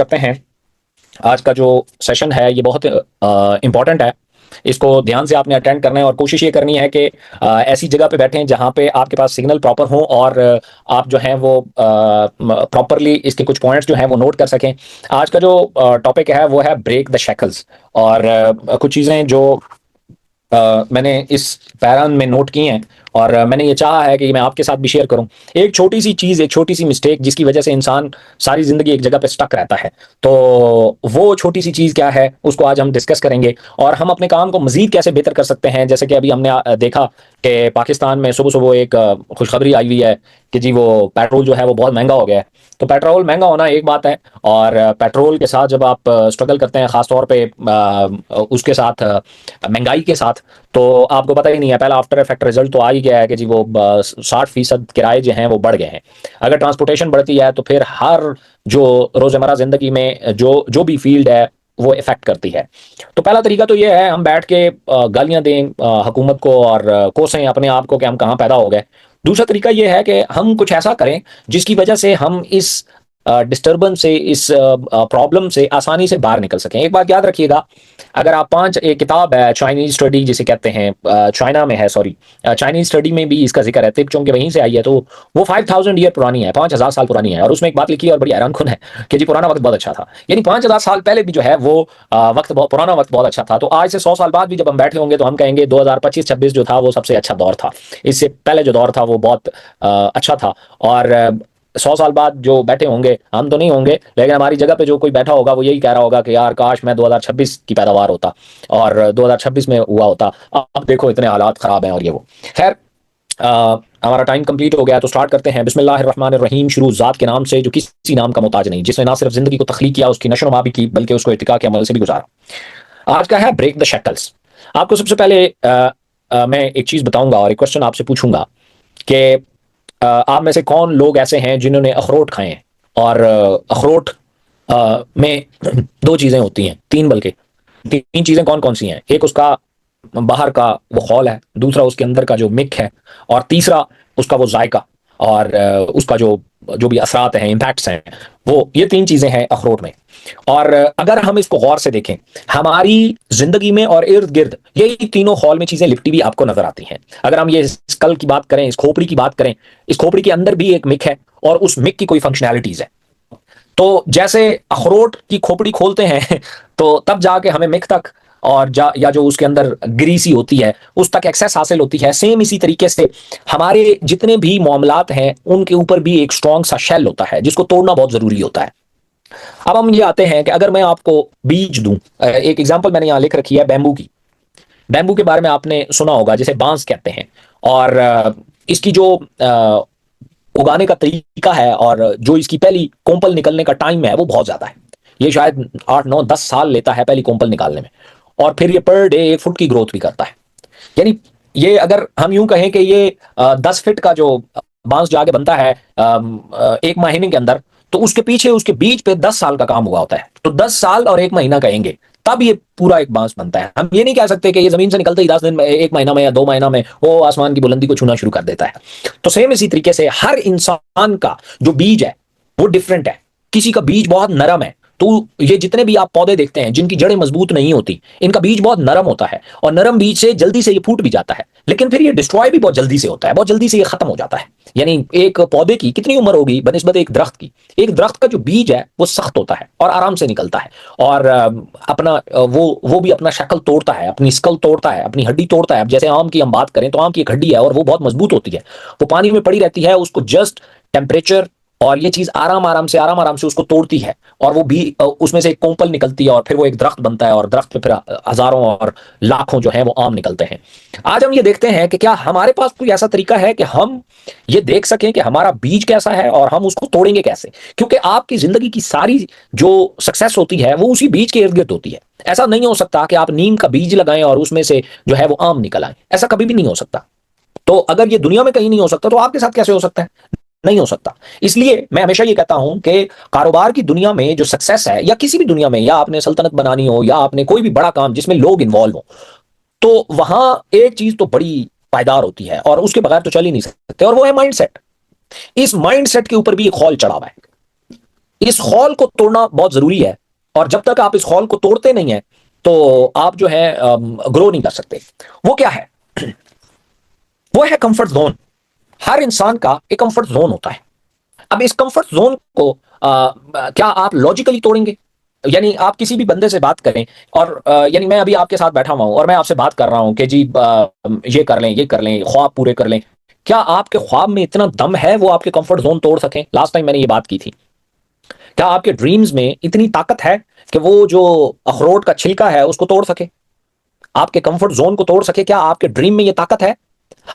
करते हैं। आज का जो सेशन है ये बहुत इम्पोर्टेंट है। इसको ध्यान से आपने अटेंड करना है और कोशिश ये करनी है कि ऐसी जगह पे बैठें जहाँ पे आपके पास सिग्नल प्रॉपर हो और आप जो हैं वो प्रॉपरली इसके कुछ पॉइंट्स जो हैं वो नोट कर सकें। आज का जो टॉपिक है वो है ब्रेक द शैकल्स। और कुछ चीज़ें जो मैंने इस पैरान में नोट की हैं और मैंने ये चाहा है कि मैं आपके साथ भी शेयर करूं। एक छोटी सी चीज़, एक छोटी सी मिस्टेक जिसकी वजह से इंसान सारी ज़िंदगी एक जगह पे स्टक रहता है। तो वो छोटी सी चीज़ क्या है उसको आज हम डिस्कस करेंगे और हम अपने काम को मज़ीद कैसे बेहतर कर सकते हैं। जैसे कि अभी हमने देखा कि पाकिस्तान में सुबह सुबह एक खुशखबरी आई हुई है कि जी वो पेट्रोल जो है वो बहुत महंगा हो गया है। तो पेट्रोल महंगा होना एक बात है, और पेट्रोल के साथ जब आप स्ट्रगल करते हैं ख़ास तौर पे उसके साथ महंगाई के साथ, तो आपको पता ही नहीं है, पहला आफ्टर इफेक्ट रिजल्ट तो आ ही गया है कि जी वो 60% किराए जो हैं वो बढ़ गए हैं। अगर ट्रांसपोर्टेशन बढ़ती है तो फिर हर जो रोज़मर्रा ज़िंदगी में जो जो भी फील्ड है वो इफेक्ट करती है। तो पहला तरीका तो ये है हम बैठ के गालियां दें हुकूमत को और कोसें अपने आप को कि हम कहाँ पैदा हो गए। दूसरा तरीका ये है कि हम कुछ ऐसा करें जिसकी वजह से हम इस डिस्टर्बेंस से, इस प्रॉब्लम से आसानी से बाहर निकल सकें। एक बात याद रखिएगा, अगर आप एक किताब है चाइनीज स्टडी जिसे कहते हैं, चाइना में है, सॉरी, चाइनीज स्टडी में भी इसका जिक्र है, तिब्बत के वहीं से आई है। तो वो 5000 ईयर पुरानी है, 5000 साल पुरानी है। और उसमें एक बात लिखी है और बड़ी हैरान कुन है कि जी पुराना वक्त बहुत अच्छा था। यानी 5000 साल पहले भी जो है वो वक्त बहुत पुराना, वक्त बहुत अच्छा था। तो आज से 100 साल बाद भी जब हम बैठे होंगे तो हम कहेंगे 2025-26 जो था वो सबसे अच्छा दौर था। इससे पहले जो दौर था वो बहुत अच्छा था। और 100 साल बाद जो बैठे होंगे, हम तो नहीं होंगे, लेकिन हमारी जगह पे जो कोई बैठा होगा वो यही कह रहा होगा कि यार काश मैं 2026 की पैदावार होता और 2026 में हुआ होता। अब देखो इतने हालात खराब हैं और ये वो। खैर, हमारा टाइम कंप्लीट हो गया तो स्टार्ट करते हैं। बिस्मिल्लाहिर्रहमानिर्रहीम। शुरू ज़ात के नाम से जो किसी नाम का मोहताज नहीं, जिसने ना सिर्फ जिंदगी को तख्लीक किया, उसकी नशो नुमा भी की, बल्कि उसको इत्तिका के अमल से भी गुजारा। आज का है ब्रेक द शैकल्स। आपको सबसे पहले मैं एक चीज बताऊंगा और एक क्वेश्चन आपसे पूछूंगा कि आप में से कौन लोग ऐसे हैं जिन्होंने अखरोट खाए हैं। और अखरोट में दो चीजें होती हैं, तीन बल्कि तीन चीजें कौन कौन सी हैं। एक उसका बाहर का वो खौल है, दूसरा उसके अंदर का जो मिक है, और तीसरा उसका वो जायका और उसका जो जो भी असरात हैं, इम्पैक्ट्स हैं, वो ये तीन चीजें हैं अखरोट में। और अगर हम इसको गौर से देखें, हमारी जिंदगी में और इर्द गिर्द यही तीनों हॉल में चीजें लिपटी हुई आपको नजर आती हैं। अगर हम ये स्कल की बात करें, इस खोपड़ी की बात करें, इस खोपड़ी के अंदर भी एक मिक है और उस मिक की कोई फंक्शनैलिटीज है। तो जैसे अखरोट की खोपड़ी खोलते हैं तो तब जाके हमें मिक तक और या जो उसके अंदर ग्रीसी होती है उस तक एक्सेस हासिल होती है। सेम इसी तरीके से हमारे जितने भी मामलात हैं उनके ऊपर भी एक स्ट्रॉन्ग सा शेल होता है जिसको तोड़ना बहुत जरूरी होता है। अब हम ये आते हैं कि अगर मैं आपको बीज दूं, एक एग्जांपल मैंने यहां लिख रखी है बैम्बू की। बैम्बू के बारे में आपने सुना होगा, जिसे बांस कहते हैं। और इसकी जो उगाने का तरीका है और जो इसकी पहली कोंपल निकलने का टाइम है वो बहुत ज्यादा है। ये शायद 8 9 10 साल लेता है पहली कोंपल निकालने में, और फिर ये पर डे 1 फुट की ग्रोथ भी करता है। यानी ये अगर हम यूं कहें कि ये 10 फीट का जो बांस जो आगे बनता है 1 महीने के अंदर, तो उसके पीछे उसके बीज पे 10 साल का काम हुआ होता है। तो 10 साल और 1 महीना कहेंगे तब ये पूरा एक बांस बनता है। हम ये नहीं कह सकते कि ये जमीन से निकलते ही 10 दिन में, 1 महीना में या 2 महीना में वो आसमान की बुलंदी को छूना शुरू कर देता है। तो सेम इसी तरीके से हर इंसान का जो बीज है वो डिफरेंट है। किसी का बीज बहुत नरम है, तो ये जितने भी आप पौधे देखते हैं जिनकी जड़ें मजबूत नहीं होती, इनका बीज बहुत नरम होता है और नरम बीज से जल्दी से ये फूट भी जाता है, लेकिन फिर ये डिस्ट्रॉय भी बहुत जल्दी से होता है, बहुत जल्दी से ये खत्म हो जाता है। यानी एक पौधे की कितनी उम्र होगी बनिस्बत एक दरख्त की। एक दरख्त का जो बीज है वो सख्त होता है और आराम से निकलता है, और अपना वो भी अपना शक्ल तोड़ता है, अपनी स्कल तोड़ता है, अपनी हड्डी तोड़ता है। अब जैसे आम की हम बात करें तो आम की एक हड्डी है और वो बहुत मजबूत होती है, वो पानी में पड़ी रहती है, उसको जस्ट टेम्परेचर और ये चीज आराम आराम से उसको तोड़ती है, और वो भी उसमें से एक कोंपल निकलती है और फिर वो एक दरख्त बनता है, और दरख्त पे फिर हजारों और लाखों जो है वो आम निकलते हैं। आज हम ये देखते हैं कि क्या हमारे पास कोई ऐसा तरीका है कि हम ये देख सकें कि हमारा बीज कैसा है और हम उसको तोड़ेंगे कैसे। क्योंकि आपकी जिंदगी की सारी जो सक्सेस होती है वो उसी बीज के इर्द गिर्द होती है। ऐसा नहीं हो सकता कि आप नीम का बीज लगाएं और उसमें से जो है वो आम निकल आए, ऐसा कभी भी नहीं हो सकता। तो अगर ये दुनिया में कहीं नहीं हो सकता तो आपके साथ कैसे हो सकता है? नहीं हो सकता। इसलिए मैं हमेशा ये कहता हूं कि कारोबार की दुनिया में जो सक्सेस है, या किसी भी दुनिया में, या आपने सल्तनत बनानी हो या आपने कोई भी बड़ा काम जिसमें लोग इन्वॉल्व हो, तो वहां एक चीज तो बड़ी पायदार होती है और उसके बगैर तो चल ही नहीं सकते, और वो है माइंडसेट। इस माइंडसेट के ऊपर भी एक खौल चढ़ा हुआ है। इस हॉल को तोड़ना बहुत जरूरी है, और जब तक आप इस हॉल को तोड़ते नहीं है तो आप जो है ग्रो नहीं कर सकते। वो क्या है? वो है कंफर्ट जोन। हर इंसान का एक कंफर्ट जोन होता है। अब इस कंफर्ट जोन को क्या आप लॉजिकली तोड़ेंगे? यानी आप किसी भी बंदे से बात करें, और यानी मैं अभी आपके साथ बैठा हुआ हूं और मैं आपसे बात कर रहा हूं कि जी ये कर लें, ये कर लें, ख्वाब पूरे कर लें। क्या आपके ख्वाब में इतना दम है वो आपके कंफर्ट जोन तोड़ सकें? लास्ट टाइम मैंने ये बात की थी। क्या आपके ड्रीम्स में इतनी ताकत है कि वो जो अखरोट का छिलका है उसको तोड़ सके, आपके कंफर्ट जोन को तोड़ सके? क्या आपके ड्रीम में ये ताकत है?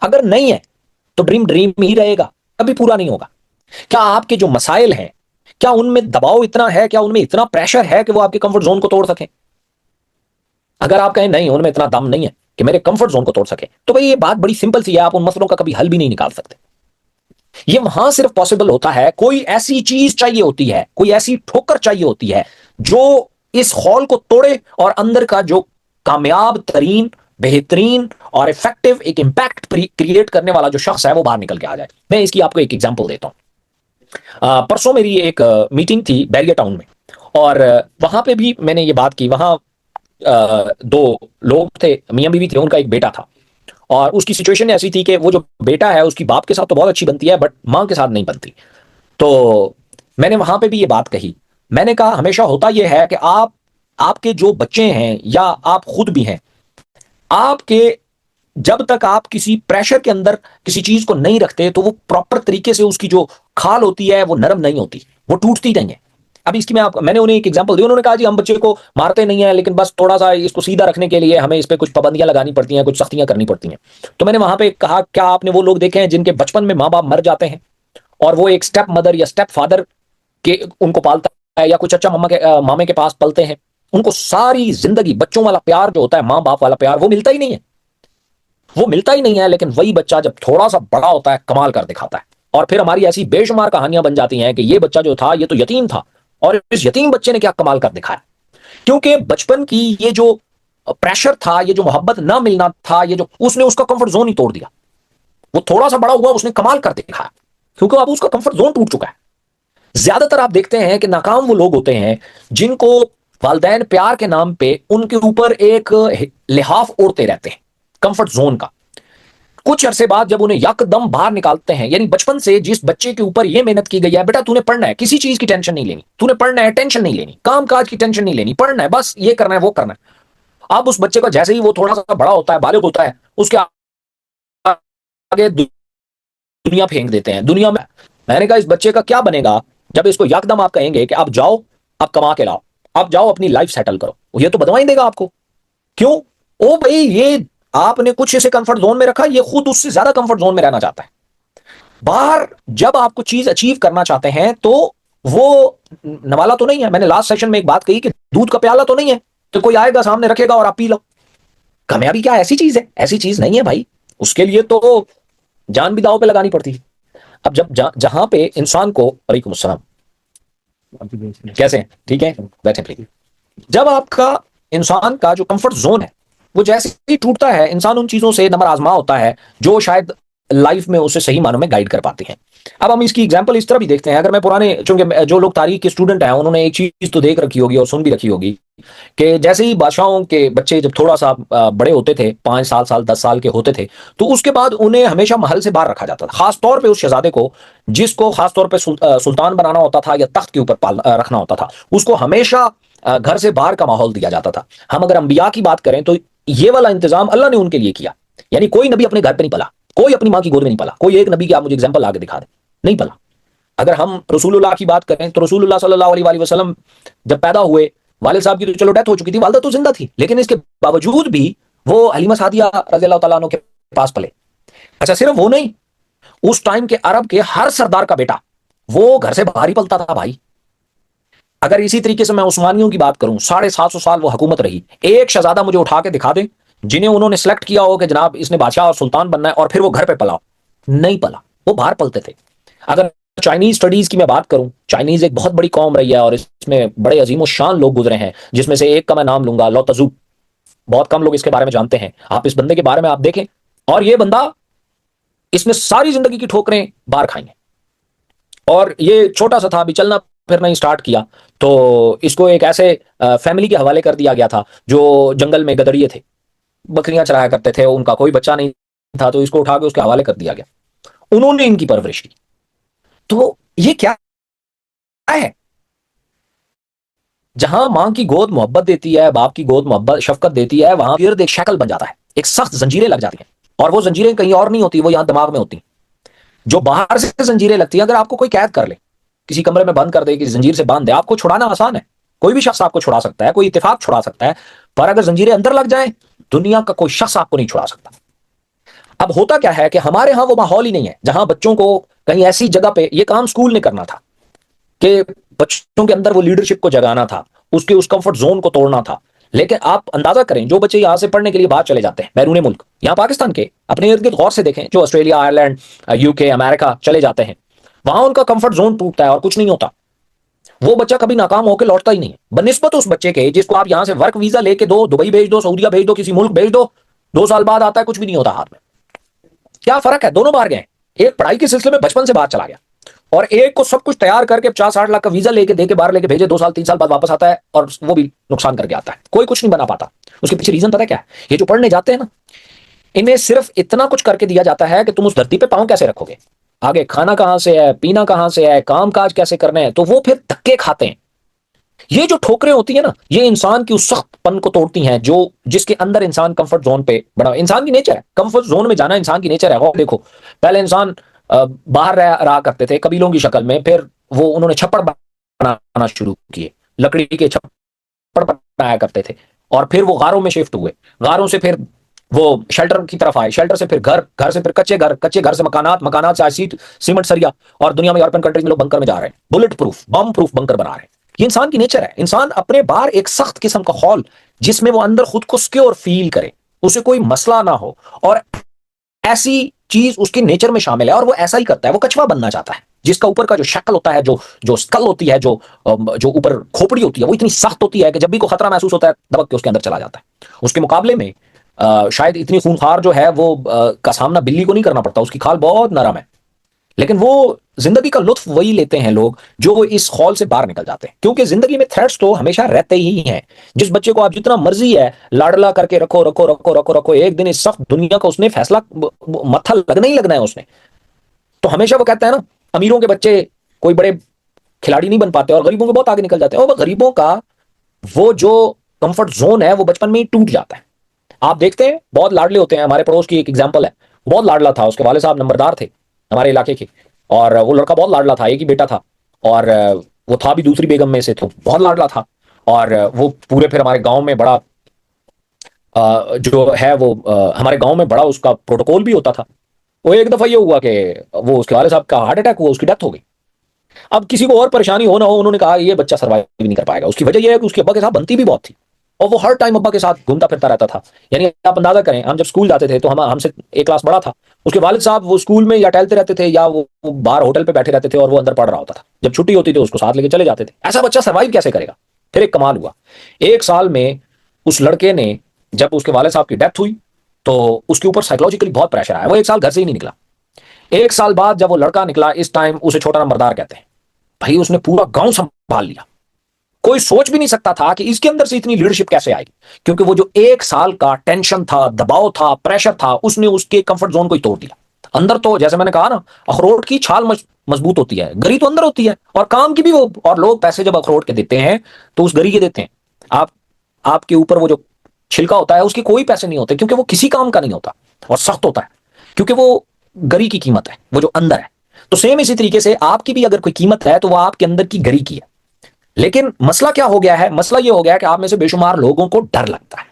अगर नहीं है तो ड्रीम ड्रीम ही रहेगा, कभी पूरा नहीं होगा। क्या आपके जो मसाइल हैं, क्या उनमें दबाव इतना है, क्या उनमें इतना प्रेशर है कि वो आपके कंफर्ट जोन को तोड़ सके? अगर आप कहें नहीं, उनमें इतना दम नहीं है कि मेरे कंफर्ट जोन को तोड़ सके, तो भाई ये बात बड़ी सिंपल सी है, आप उन मसलों का कभी हल भी नहीं निकाल सकते। ये वहां सिर्फ पॉसिबल होता है, कोई ऐसी चीज चाहिए होती है, कोई ऐसी ठोकर चाहिए होती है जो इस हॉल को तोड़े और अंदर का जो कामयाब तरीन, बेहतरीन और इफेक्टिव एक इंपैक्ट क्रिएट करने वाला जो शख्स है वो बाहर निकल के आ जाए। मैं इसकी आपको एक एग्जांपल देता हूं। परसों मेरी एक मीटिंग थी बैरिया टाउन में, और वहां पे भी मैंने ये बात की। वहां दो लोग थे, मियां बीवी थे, उनका एक बेटा था, और उसकी सिचुएशन ऐसी थी कि वो जो बेटा है उसकी बाप के साथ तो बहुत अच्छी बनती है बट मां के साथ नहीं बनती। तो मैंने वहां पे भी ये बात कही। मैंने कहा हमेशा होता यह है कि आपके जो बच्चे हैं या आप खुद भी हैं, आपके जब तक आप किसी प्रेशर के अंदर किसी चीज को नहीं रखते तो वो प्रॉपर तरीके से उसकी जो खाल होती है वो नरम नहीं होती, वो टूटती नहीं है। अब इसकी मैंने उन्हें एक एग्जांपल दी। उन्होंने कहा जी हम बच्चे को मारते नहीं है, लेकिन बस थोड़ा सा इसको सीधा रखने के लिए हमें इस पे कुछ पाबंदियां लगानी पड़ती हैं, कुछ सख्तियां करनी पड़ती हैं। तो मैंने वहां पे कहा क्या आपने वो लोग देखे हैं जिनके बचपन में माँ बाप मर जाते हैं और वो एक स्टेप मदर या स्टेप फादर के उनको पालता है, या कुछ अच्छा मामे के पास पलते हैं? उनको सारी जिंदगी बच्चों वाला प्यार जो होता है, माँ बाप वाला प्यार, वो मिलता ही नहीं है। वो मिलता ही नहीं है। लेकिन वही बच्चा जब थोड़ा सा बड़ा होता है कमाल कर दिखाता है। और फिर हमारी ऐसी बेशुमार कहानियां बन जाती हैं कि ये बच्चा जो था ये तो यतीम था, और इस यतीम बच्चे ने क्या कमाल कर दिखाया। क्योंकि बचपन की ये जो प्रेशर था, ये जो मोहब्बत ना मिलना था, ये जो उसने उसका कंफर्ट जोन ही तोड़ दिया। वो थोड़ा सा बड़ा हुआ, उसने कमाल कर दिखाया, क्योंकि अब उसका कंफर्ट जोन टूट चुका है। ज्यादातर आप देखते हैं कि नाकाम वो लोग होते हैं जिनको वालदैन प्यार के नाम पे उनके ऊपर एक लिहाफ ओढ़ते रहते हैं कंफर्ट जोन का। कुछ अरसे बाद जब उन्हें यकदम बाहर निकालते हैं, यानी बचपन से जिस बच्चे के ऊपर यह मेहनत की गई है, बेटा तूने पढ़ना है, किसी चीज की टेंशन नहीं लेनी, तूने पढ़ना है, टेंशन नहीं लेनी, काम काज की टेंशन नहीं लेनी, पढ़ना है, बस ये करना है, वो करना है। अब उस बच्चे का जैसे ही वो थोड़ा सा बड़ा होता है, बालिग होता है, उसके आगे दुनिया फेंक देते हैं। दुनिया में मैंने कहा इस बच्चे का क्या बनेगा जब इसको यकदम आप कहेंगे कि आप जाओ, आप कमा के लाओ, आप जाओ अपनी लाइफ सेटल करो, ये तो बदवाई देगा आपको। क्यों? ओ भाई, ये आपने कुछ इसे कंफर्ट जोन में रखा, ये खुद उससे ज्यादा कंफर्ट जोन में रहना चाहता है। बाहर जब आपको चीज अचीव करना चाहते हैं तो वो नवाला तो नहीं है। मैंने लास्ट सेशन में एक बात कही कि दूध का प्याला तो नहीं है तो कोई आएगा सामने रखेगा और आप पी लो। कामयाबी क्या ऐसी चीज है? ऐसी चीज नहीं है भाई। उसके लिए तो जान भी दांव पे लगानी पड़ती है। अब जब जहां पे इंसान को, वालेकुम अस्सलाम, कैसे हैं? ठीक है, बैठे प्लीज। जब आपका इंसान का जो कंफर्ट जोन है वो जैसे ही टूटता है, इंसान उन चीजों से नंबर आजमा होता है जो शायद लाइफ में उसे सही मानों में गाइड कर पाती हैं। अब हम इसकी एग्जांपल इस तरह भी देखते हैं। अगर मैं पुराने, चूंकि जो लोग तारीख के स्टूडेंट हैं उन्होंने एक चीज तो देख रखी होगी और सुन भी रखी होगी कि जैसे ही बादशाहों के बच्चे जब थोड़ा सा बड़े होते थे, 5 साल 10 साल के होते थे, तो उसके बाद उन्हें हमेशा महल से बाहर रखा जाता था। खासतौर पर उस शहजादे को जिसको खासतौर पर सुल्तान बनाना होता था या तख्त के ऊपर रखना होता था, उसको हमेशा घर से बाहर का माहौल दिया जाता था। हम अगर अंबिया की बात करें तो ये वाला इंतजाम अल्लाह ने उनके लिए किया। यानी कोई नबी अपने घर पे नहीं पला, कोई अपनी मां की गोद में नहीं पला। कोई एक नबी की आप मुझे एग्जांपल आगे दिखा दे, नहीं पला। अगर हम रसूलुल्लाह की बात करें तो रसूलुल्लाह सल्लल्लाहु अलैहि वसल्लम जब पैदा हुए, वालिद साहब की तो चलो डेथ हो चुकी थी, वालिदा तो जिंदा थी, लेकिन इसके बावजूद भी वो हलीमा सादिया रज़ी अल्लाह तआला अन्हा के पास पले। अच्छा, सिर्फ वो नहीं, उस टाइम के अरब के हर सरदार का बेटा वो घर से बाहर ही पलता था भाई। अगर इसी तरीके से मैं उस्मानियों की बात करूं, 750 साल वो हुकूमत रही। एक शहजादा मुझे उठा के दिखा दे जिन्हें उन्होंने सेलेक्ट किया हो कि जनाब इसने बादशाह और सुल्तान बनना है और फिर वो घर पे पला। नहीं पला, वो बाहर पलते थे। अगर चाइनीज स्टडीज की मैं बात करूं, चाइनीज एक बहुत बड़ी कौम रही है और इसमें बड़े अजीम शान लोग गुजरे हैं, जिसमें से एक का मैं नाम लूंगा, लो तजू। बहुत कम लोग इसके बारे में जानते हैं। आप इस बंदे के बारे में आप देखें, और ये बंदा, इसने सारी जिंदगी की ठोकरें बाहर खाई हैं, और ये छोटा सा था, अभी चलना फिरना ही स्टार्ट किया तो इसको एक ऐसे फैमिली के हवाले कर दिया गया था जो जंगल में गदड़िए थे, बकरियां चराया करते थे, उनका कोई बच्चा नहीं था, तो इसको उठा के उसके हवाले कर दिया गया। उन्होंने इनकी परवरिश की। तो ये क्या है? जहां मां की गोद मोहब्बत देती है, बाप की गोद मोहब्बत शफकत देती है, वहां गिर्द एक शक्ल बन जाता है, एक सख्त जंजीरें लग जाती हैं। और वो जंजीरें कहीं और नहीं होती, वो यहां दिमाग में होती हैं। जो बाहर से जंजीरें लगती है, अगर आपको कोई कैद कर ले, किसी कमरे में बंद कर दे, किसी जंजीर से बांध दे, आपको छुड़ाना आसान है। कोई भी शख्स आपको छुड़ा सकता है, कोई इत्तेफाक छुड़ा सकता है। पर अगर जंजीरें अंदर लग जाए, दुनिया का कोई शख्स आपको नहीं छुड़ा सकता। अब होता क्या है कि हमारे यहां वो माहौल ही नहीं है जहां बच्चों को कहीं ऐसी जगह पे, ये काम स्कूल ने करना था कि बच्चों के अंदर वो लीडरशिप को जगाना था, उसके उस कंफर्ट जोन को तोड़ना था। लेकिन आप अंदाजा करें, जो बच्चे यहां से पढ़ने के लिए बाहर चले जाते हैं, बैरून मुल्क, यहां पाकिस्तान के अपने इर्द गिर्द गौर से देखें, जो ऑस्ट्रेलिया, आयरलैंड, यूके, अमेरिका चले जाते हैं, वहां उनका कंफर्ट जोन टूटता है और कुछ नहीं होता। वो बच्चा कभी नाकाम होकर लौटता ही नहीं है, बनस्बत उस बच्चे के जिसको आप यहां से वर्क वीजा लेके दो, दुबई भेज दो, सऊदीया भेज दो, किसी मुल्क भेज दो, 2 साल बाद आता है, कुछ भी नहीं होता हाथ में। क्या फर्क है? दोनों बाहर गए। एक पढ़ाई के सिलसिले में बचपन से बाहर चला गया, और एक को सब कुछ तैयार करके 50-60 लाख का वीजा लेके देके बाहर लेके भेजे, 2 साल 3 साल बाद वापस आता है और वो भी नुकसान करके आता है, कोई कुछ नहीं बना पाता। उसके पीछे रीजन पता है क्या है? ये जो पढ़ने जाते हैं ना, इन्हें सिर्फ इतना कुछ करके दिया जाता है कि तुम उस धरती पे पांव कैसे रखोगे, आगे खाना कहां से है, पीना कहां से है, काम काज कैसे करने हैं, तो वो फिर धक्के खाते हैं। ये जो ठोकरें होती है ना, ये इंसान की उस सख्तपन को तोड़ती हैं जो जिसके अंदर इंसान कंफर्ट जोन पे बना। इंसान की नेचर है कंफर्ट जोन में जाना, इंसान की नेचर है। और देखो, पहले इंसान बाहर रहा करते थे कबीलों की शक्ल में, फिर वो उन्होंने छप्पड़ बनाना शुरू किए, लकड़ी के छप्पड़ बनाया करते थे, और फिर वो गारों में शिफ्ट हुए, गारों से फिर वो शेल्टर की तरफ आए, शेल्टर से फिर घर, घर से फिर कच्चे घर, कच्चे घर से मकानात, मकानात से सीट सीमेंट सरिया, और दुनिया में यूरोपियन कंट्रीज में लोग बंकर में जा रहे हैं, बुलेट प्रूफ बम प्रूफ बंकर बना रहे हैं। ये इंसान की नेचर है। इंसान अपने बाहर एक सख्त किस्म का हॉल, जिसमें वो अंदर खुद को सिक्योर फील करे, उसे कोई मसला ना हो, और ऐसी चीज उसके नेचर में शामिल है, और वो ऐसा ही करता है। वो कछुआ बनना चाहता है, जिसका ऊपर का जो शक्ल होता है, जो जो स्कल होती है, जो ऊपर खोपड़ी होती है, वो इतनी सख्त होती है कि जब भी कोई खतरा महसूस होता है, दबक के उसके अंदर चला जाता है। उसके मुकाबले में शायद इतनी खूंखार जो है वो का सामना बिल्ली को नहीं करना पड़ता, उसकी खाल बहुत नरम है। लेकिन वो जिंदगी का लुत्फ वही लेते हैं लोग जो इस हॉल से बाहर निकल जाते हैं, क्योंकि जिंदगी में थ्रेट्स तो हमेशा रहते ही हैं। जिस बच्चे को आप जितना मर्जी है लाडला करके रखो रखो रखो रखो रखो, एक दिन इस सख्त दुनिया का उसने फैसला, मत्था लगना ही लगना है उसने। तो हमेशा वो कहता है ना, अमीरों के बच्चे कोई बड़े खिलाड़ी नहीं बन पाते और गरीबों के बहुत आगे निकल जाते हैं। और वो गरीबों का वो जो कंफर्ट जोन है, वो बचपन में ही टूट जाता है। आप देखते हैं बहुत लाडले होते हैं। हमारे पड़ोस की एक एग्जाम्पल है, बहुत लाडला था, उसके वाले साहब नंबरदार थे हमारे इलाके के, और वो लड़का बहुत लाडला था, एक ही बेटा था, और वो था भी दूसरी बेगम में से, तो बहुत लाडला था। और वो पूरे फिर हमारे गांव में बड़ा जो है वो हमारे गांव में बड़ा उसका प्रोटोकॉल भी होता था। वो एक दफा ये हुआ कि वो उसके वाले साहब का हार्ट अटैक हुआ, उसकी डेथ हो गई। अब किसी को और परेशानी हो ना हो, उन्होंने कहा ये बच्चा सर्वाइव नहीं कर पाएगा। उसकी वजह यह है कि उसके अब्बा के साथ बनती भी बहुत थी, और वो हर टाइम अब्बा के साथ घूमता फिरता रहता था। यानी आप अंदाजा करें, हम जब स्कूल जाते थे तो हम हमसे एक क्लास बड़ा था, उसके वालिद साहब वो स्कूल में या टहलते रहते थे या वो बाहर होटल पे बैठे रहते थे, और वो अंदर पढ़ रहा होता था। जब छुट्टी होती थी उसको साथ लेके चले जाते थे। ऐसा बच्चा सर्वाइव कैसे करेगा? फिर एक कमाल हुआ, 1 साल में उस लड़के ने, जब उसके वाले साहब की डेथ हुई तो उसके ऊपर साइकोलॉजिकली बहुत प्रेशर आया। वो 1 साल घर से ही नहीं निकला। 1 साल बाद जब वो लड़का निकला, इस टाइम उसे छोटा नंबरदार कहते हैं, भाई उसने पूरा गांव संभाल लिया। कोई सोच भी नहीं सकता था कि इसके अंदर से इतनी लीडरशिप कैसे आएगी, क्योंकि वो जो 1 साल का टेंशन था, दबाव था, प्रेशर था, उसने उसके कंफर्ट जोन को ही तोड़ दिया। अंदर तो जैसे मैंने कहा ना, अखरोट की छाल मजबूत होती है, गरी तो अंदर होती है, और काम की भी वो। और लोग पैसे जब अखरोट के देते हैं तो उस गरी के देते हैं। आप आपके ऊपर वो जो छिलका होता है उसके कोई पैसे नहीं होते, क्योंकि वो किसी काम का नहीं होता और सख्त होता है, क्योंकि वो गरी की कीमत है, वो जो अंदर है। तो सेम इसी तरीके से आपकी भी अगर कोई कीमत है तो वो आपके अंदर की गरी की है। लेकिन मसला क्या हो गया है? मसला ये हो गया है कि आप में से बेशुमार लोगों को डर लगता है।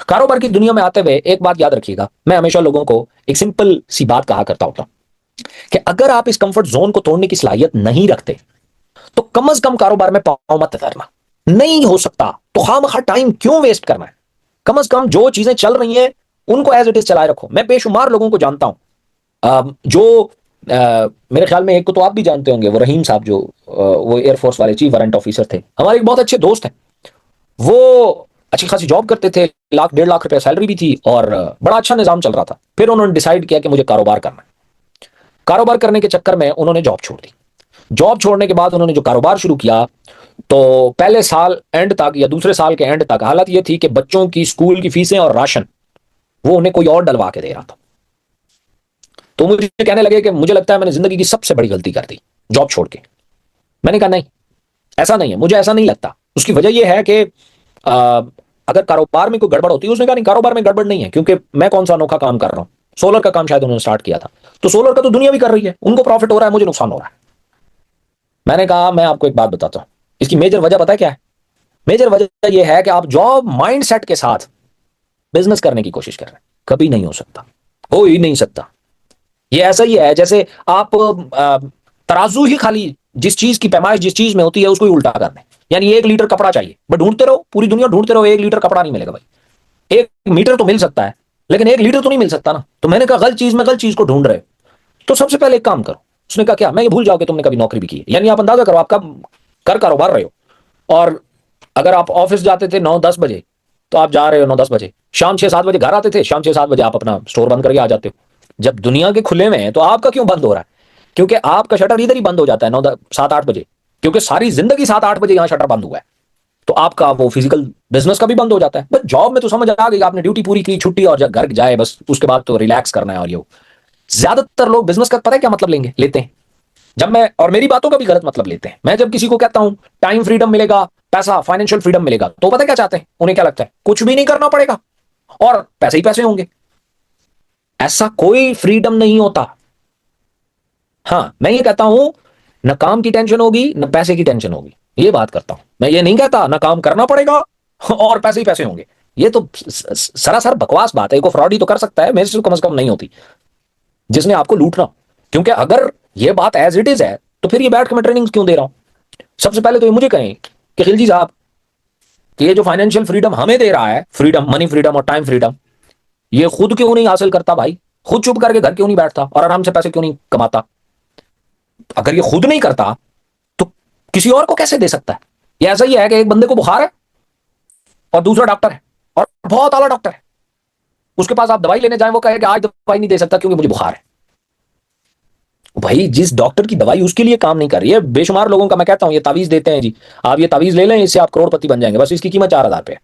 कारोबार की दुनिया में आते हुए एक बात याद रखिएगा, मैं हमेशा लोगों को एक सिंपल सी बात कहा करता होता कि अगर आप इस कंफर्ट जोन को तोड़ने की सलाहियत नहीं रखते तो कम से कम कारोबार में पांव मत धरना। नहीं हो सकता तो खामखा टाइम क्यों वेस्ट करना है? कम से कम जो चीजें चल रही हैं उनको एज इट इज चलाए रखो। मैं बेशुमार लोगों को जानता हूं जो मेरे ख्याल में एक को तो आप भी जानते होंगे, वो रहीम साहब, जो वो एयरफोर्स वाले चीफ वारंट ऑफिसर थे, हमारे एक बहुत अच्छे दोस्त हैं। वो अच्छी खासी जॉब करते थे, 1-1.5 लाख रुपए सैलरी भी थी, और बड़ा अच्छा निजाम चल रहा था। फिर उन्होंने डिसाइड किया कि मुझे कारोबार करना है। कारोबार करने के चक्कर में उन्होंने जॉब छोड़ दी। जॉब छोड़ने के बाद उन्होंने जो कारोबार शुरू किया, तो पहले साल एंड तक या दूसरे साल के एंड तक हालत ये थी कि बच्चों की स्कूल की फीसें और राशन वो उन्हें कोई और डलवा के दे रहा था। तो मुझे कहने लगे कि मुझे लगता है मैंने जिंदगी की सबसे बड़ी गलती कर दी जॉब छोड़ के। मैंने कहा नहीं, ऐसा नहीं है, मुझे ऐसा नहीं लगता। उसकी वजह यह है कि अगर कारोबार में कोई गड़बड़ होती है, उसने कहा नहीं कारोबार में गड़बड़ नहीं है, क्योंकि मैं कौन सा अनोखा काम कर रहा हूं। सोलर का काम शायद उन्होंने स्टार्ट किया था, तो सोलर का तो दुनिया भी कर रही है, उनको प्रॉफिट हो रहा है, मुझे नुकसान हो रहा है। मैंने कहा मैं आपको एक बात बताता हूं, इसकी मेजर वजह पता है क्या है? मेजर वजह यह है कि आप जॉब माइंड सेट के साथ बिजनेस करने की कोशिश कर रहे हैं। कभी नहीं हो सकता, हो ही नहीं सकता। ये ऐसा ही है जैसे आप तराजू ही खाली जिस चीज की पैमाइश जिस चीज में होती है उसको ही उल्टा कर दें। यानी 1 लीटर कपड़ा चाहिए, बट ढूंढते रहो, पूरी दुनिया ढूंढते रहो, 1 लीटर कपड़ा नहीं मिलेगा भाई। 1 मीटर तो मिल सकता है, लेकिन 1 लीटर तो नहीं मिल सकता ना। तो मैंने कहा गलत चीज में गलत चीज को ढूंढ रहे हो, तो सबसे पहले एक काम करो। उसने कहा क्या? मैं ये भूल जाओ कि तुमने कभी नौकरी भी की है। यानी आप अंदाजा करो, आपका कर कारोबार रहे हो, और अगर आप ऑफिस जाते थे 9-10 बजे, तो आप जा रहे हो 9-10 बजे, शाम 6-7 बजे घर आते थे, शाम 6-7 बजे आप अपना स्टोर बंद करके आ जाते हो। जब दुनिया के खुले में है तो आपका क्यों बंद हो रहा है? क्योंकि आपका शटर इधर ही बंद हो जाता है 9-7-8 बजे, क्योंकि सारी जिंदगी 7-8 बजे यहां शटर बंद हुआ है। तो आपका वो फिजिकल बिजनेस का भी बंद हो जाता है। बस जॉब में तो समझ आ गई, आपने ड्यूटी पूरी की, छुट्टी, और घर जाए बस, उसके बाद तो रिलैक्स करना है। और ये ज्यादातर लोग बिजनेस का पता है क्या मतलब लेते हैं? जब मैं, और मेरी बातों का भी गलत मतलब लेते हैं, मैं जब किसी को कहता हूं टाइम फ्रीडम मिलेगा, पैसा फाइनेंशियल फ्रीडम मिलेगा, तो पता है क्या चाहते हैं? उन्हें क्या लगता है? कुछ भी नहीं करना पड़ेगा और पैसे ही पैसे होंगे। ऐसा कोई फ्रीडम नहीं होता। हाँ, मैं ये कहता हूं न काम की टेंशन होगी न पैसे की टेंशन होगी, ये बात करता हूं। मैं ये नहीं कहता न काम करना पड़ेगा और पैसे ही पैसे होंगे। ये तो सरासर बकवास बात है। को फ्रॉड ही तो कर सकता है, मेरे से कम से कम नहीं होती जिसने आपको लूटना। क्योंकि अगर ये बात एज इट इज है तो फिर ये बैठ के मैं ट्रेनिंग क्यों दे रहा हूं? सबसे पहले तो ये मुझे कहें कि खिलजी साहब, कि ये जो फाइनेंशियल फ्रीडम हमें दे रहा है, फ्रीडम, मनी फ्रीडम और टाइम फ्रीडम, ये खुद क्यों नहीं हासिल करता भाई? खुद चुप करके घर क्यों नहीं बैठता और आराम से पैसे क्यों नहीं कमाता? अगर ये खुद नहीं करता तो किसी और को कैसे दे सकता है? ये ऐसा ही है कि एक बंदे को बुखार है और दूसरा डॉक्टर है, और बहुत आला डॉक्टर है, उसके पास आप दवाई लेने जाए, वो कहे कि आज दवाई नहीं दे सकता क्योंकि मुझे बुखार है। भाई जिस डॉक्टर की दवाई उसके लिए काम नहीं कर रही है, बेशुमार लोगों का मैं कहता हूं ये तावीज देते हैं जी, आप ये तावीज ले लें, इससे आप करोड़पति बन जाएंगे, बस इसकी कीमत 4,000 रुपए है।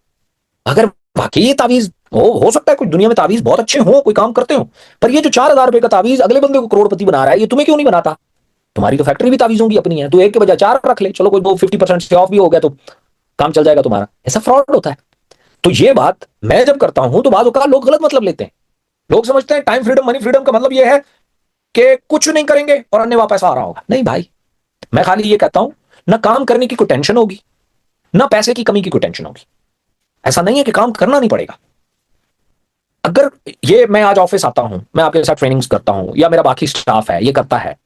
अगर बाकी ये तावीज हो सकता है कुछ दुनिया में तावीज बहुत अच्छे हों, कोई काम करते हो, पर ये जो 4,000 रुपए का तावीज अगले बंदे को करोड़पति बना रहा है, ये तुम्हें क्यों नहीं बनाता? तुम्हारी तो फैक्ट्री भी तावीजों की अपनी है, तो एक के बजाय 4 रख ले, चलो कोई 50% से ऑफ भी हो गया तो काम चल जाएगा तुम्हारा। ऐसा फ्रॉड होता है। तो ये बात मैं जब करता हूं तो बाद लोग गलत मतलब लेते हैं। लोग समझते हैं टाइम फ्रीडम, मनी फ्रीडम का मतलब यह है कि कुछ नहीं करेंगे और अन्य वापस आ रहा होगा। नहीं भाई, मैं खाली ये कहता हूं ना काम करने की कोई टेंशन होगी, ना पैसे की कमी की कोई टेंशन होगी। ऐसा नहीं है कि काम करना नहीं पड़ेगा। अगर ये मैं आज ऑफिस आता हूं, मैं आपके साथ ट्रेनिंग्स करता हूं, या मेरा बाकी स्टाफ है ये करता है,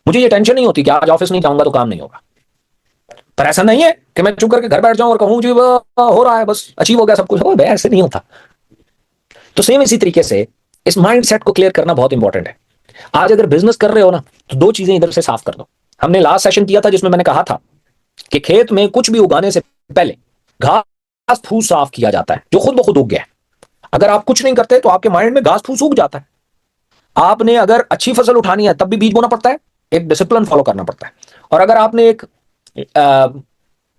मुझे ये टेंशन नहीं होती कि आज ऑफिस नहीं जाऊंगा तो काम नहीं होगा। पर ऐसा नहीं है कि मैं चुप करके घर बैठ जाऊं और कहूं जी हो रहा है, बस अचीव हो गया सब कुछ, हो भाई ऐसे नहीं होता। तो सेम इसी तरीके से इस माइंड सेट को क्लियर करना बहुत इंपॉर्टेंट है। आज अगर बिजनेस कर रहे हो ना, तो 2 चीजें इधर से साफ कर दो। हमने लास्ट सेशन किया था जिसमें मैंने कहा था कि खेत में कुछ भी उगाने से पहले घास फूस साफ किया जाता है जो खुद ब खुद उग गया। अगर आप कुछ नहीं करते तो आपके माइंड में घास फूस उग जाता है। आपने अगर अच्छी फसल उठानी है तब भी बीज बोना पड़ता है, एक डिसिप्लिन फॉलो करना पड़ता है। और अगर आपने एक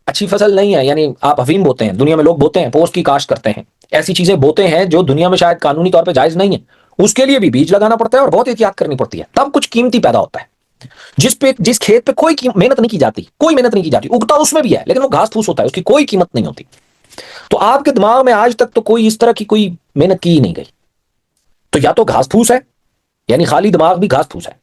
अच्छी फसल नहीं है, यानी आप अफीम बोते हैं, दुनिया में लोग बोते हैं, पोस्ट की काश्त करते हैं, ऐसी चीजें बोते हैं जो दुनिया में शायद कानूनी तौर पे जायज नहीं है, उसके लिए भी बीज लगाना पड़ता है और बहुत एहतियात करनी पड़ती है, तब कुछ कीमती पैदा होता है। जिस खेत पे कोई मेहनत नहीं की जाती, कोई मेहनत नहीं की जाती, उगता उसमें भी है लेकिन वो घास फूस होता है, उसकी कोई कीमत नहीं होती। तो आपके दिमाग में आज तक तो कोई इस तरह की कोई मेहनत की ही नहीं गई। तो या तो घास फूस है, यानी खाली दिमाग भी घास फूस है,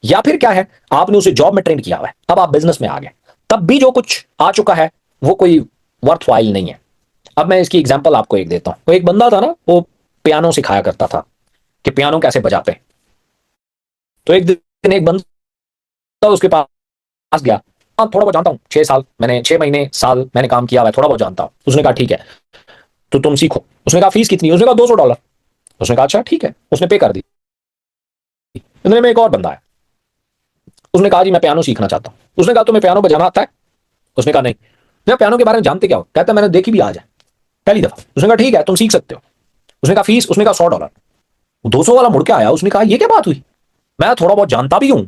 या फिर क्या है, आपने उसे जॉब में ट्रेंड किया हुआ है, अब आप बिजनेस में आ गए, तब भी जो कुछ आ चुका है वो कोई वर्थ वाइल नहीं है। अब मैं इसकी एग्जांपल आपको एक देता हूं। वो एक बंदा था ना, वो पियानो सिखाया करता था कि पियानो कैसे बजाते हैं। तो एक दिन एक बंदा उसके पास गया, हाँ थोड़ा बहुत जानता हूँ, 6 साल मैंने, 6 महीने साल मैंने काम किया हुआ है, थोड़ा बहुत जानता हूँ। उसने कहा ठीक है तो तुम सीखो। उसने कहा फीस कितनी? उसने कहा $200। उसने कहा अच्छा ठीक है, उसने पे कर दी। इतने में एक और बंदा है, उसने कहा जी मैं पियानो सीखना चाहता हूँ। उसने कहा तुम्हें पियानो बजाना आता है? उसने कहा नहीं। मैं पियानो के बारे में जानते क्या हो? कहता मैंने देखी भी आज है, पहली दफा। उसने कहा ठीक है तुम सीख सकते हो। उसने कहा फीस? उसने कहा $100। 200 वाला मुड़ के आया, उसने कहा ये क्या बात हुई, मैं थोड़ा बहुत जानता भी हूं,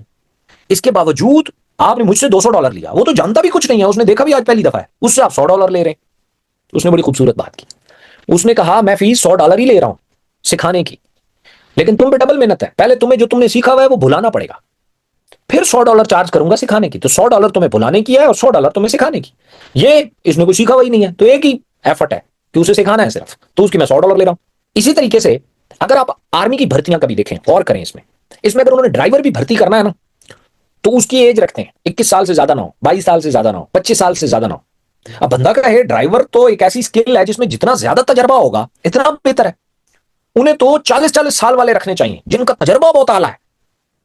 इसके बावजूद आपने मुझसे $200 लिया, वो तो जानता भी कुछ नहीं है, उसने देखा भी आज पहली दफा है, उससे आप $100 ले रहे हैं। उसने बड़ी खूबसूरत बात की, उसने कहा मैं फीस $100 ही ले रहा हूं सिखाने की, लेकिन तुम पे डबल मेहनत है, पहले तुम्हें जो तुमने सीखा हुआ है वो भुलाना पड़ेगा, फिर $100 चार्ज करूंगा सिखाने की। तो $100 तुम्हें भुलाने की है और $100 तुम्हें सिखाने की। ये इसने कोई सीखा हुआ ही नहीं है, तो एक ही एफर्ट है कि उसे सिखाना है सिर्फ, तो उसकी मैं $100 ले रहा हूं। इसी तरीके से अगर आप आर्मी की भर्तियां कभी देखें और करें, इसमें इसमें अगर उन्होंने ड्राइवर भी भर्ती करना है ना, तो उसकी एज रखते हैं 21 साल से ज्यादा ना हो, 22 साल से ज्यादा ना हो, 25 साल से ज्यादा ना हो। अब बंदा का है, ड्राइवर तो एक ऐसी स्किल है जिसमें जितना ज्यादा तजर्बा होगा इतना बेहतर है। उन्हें तो 40-40 साल वाले रखने चाहिए जिनका तजर्बा बहुत आला है,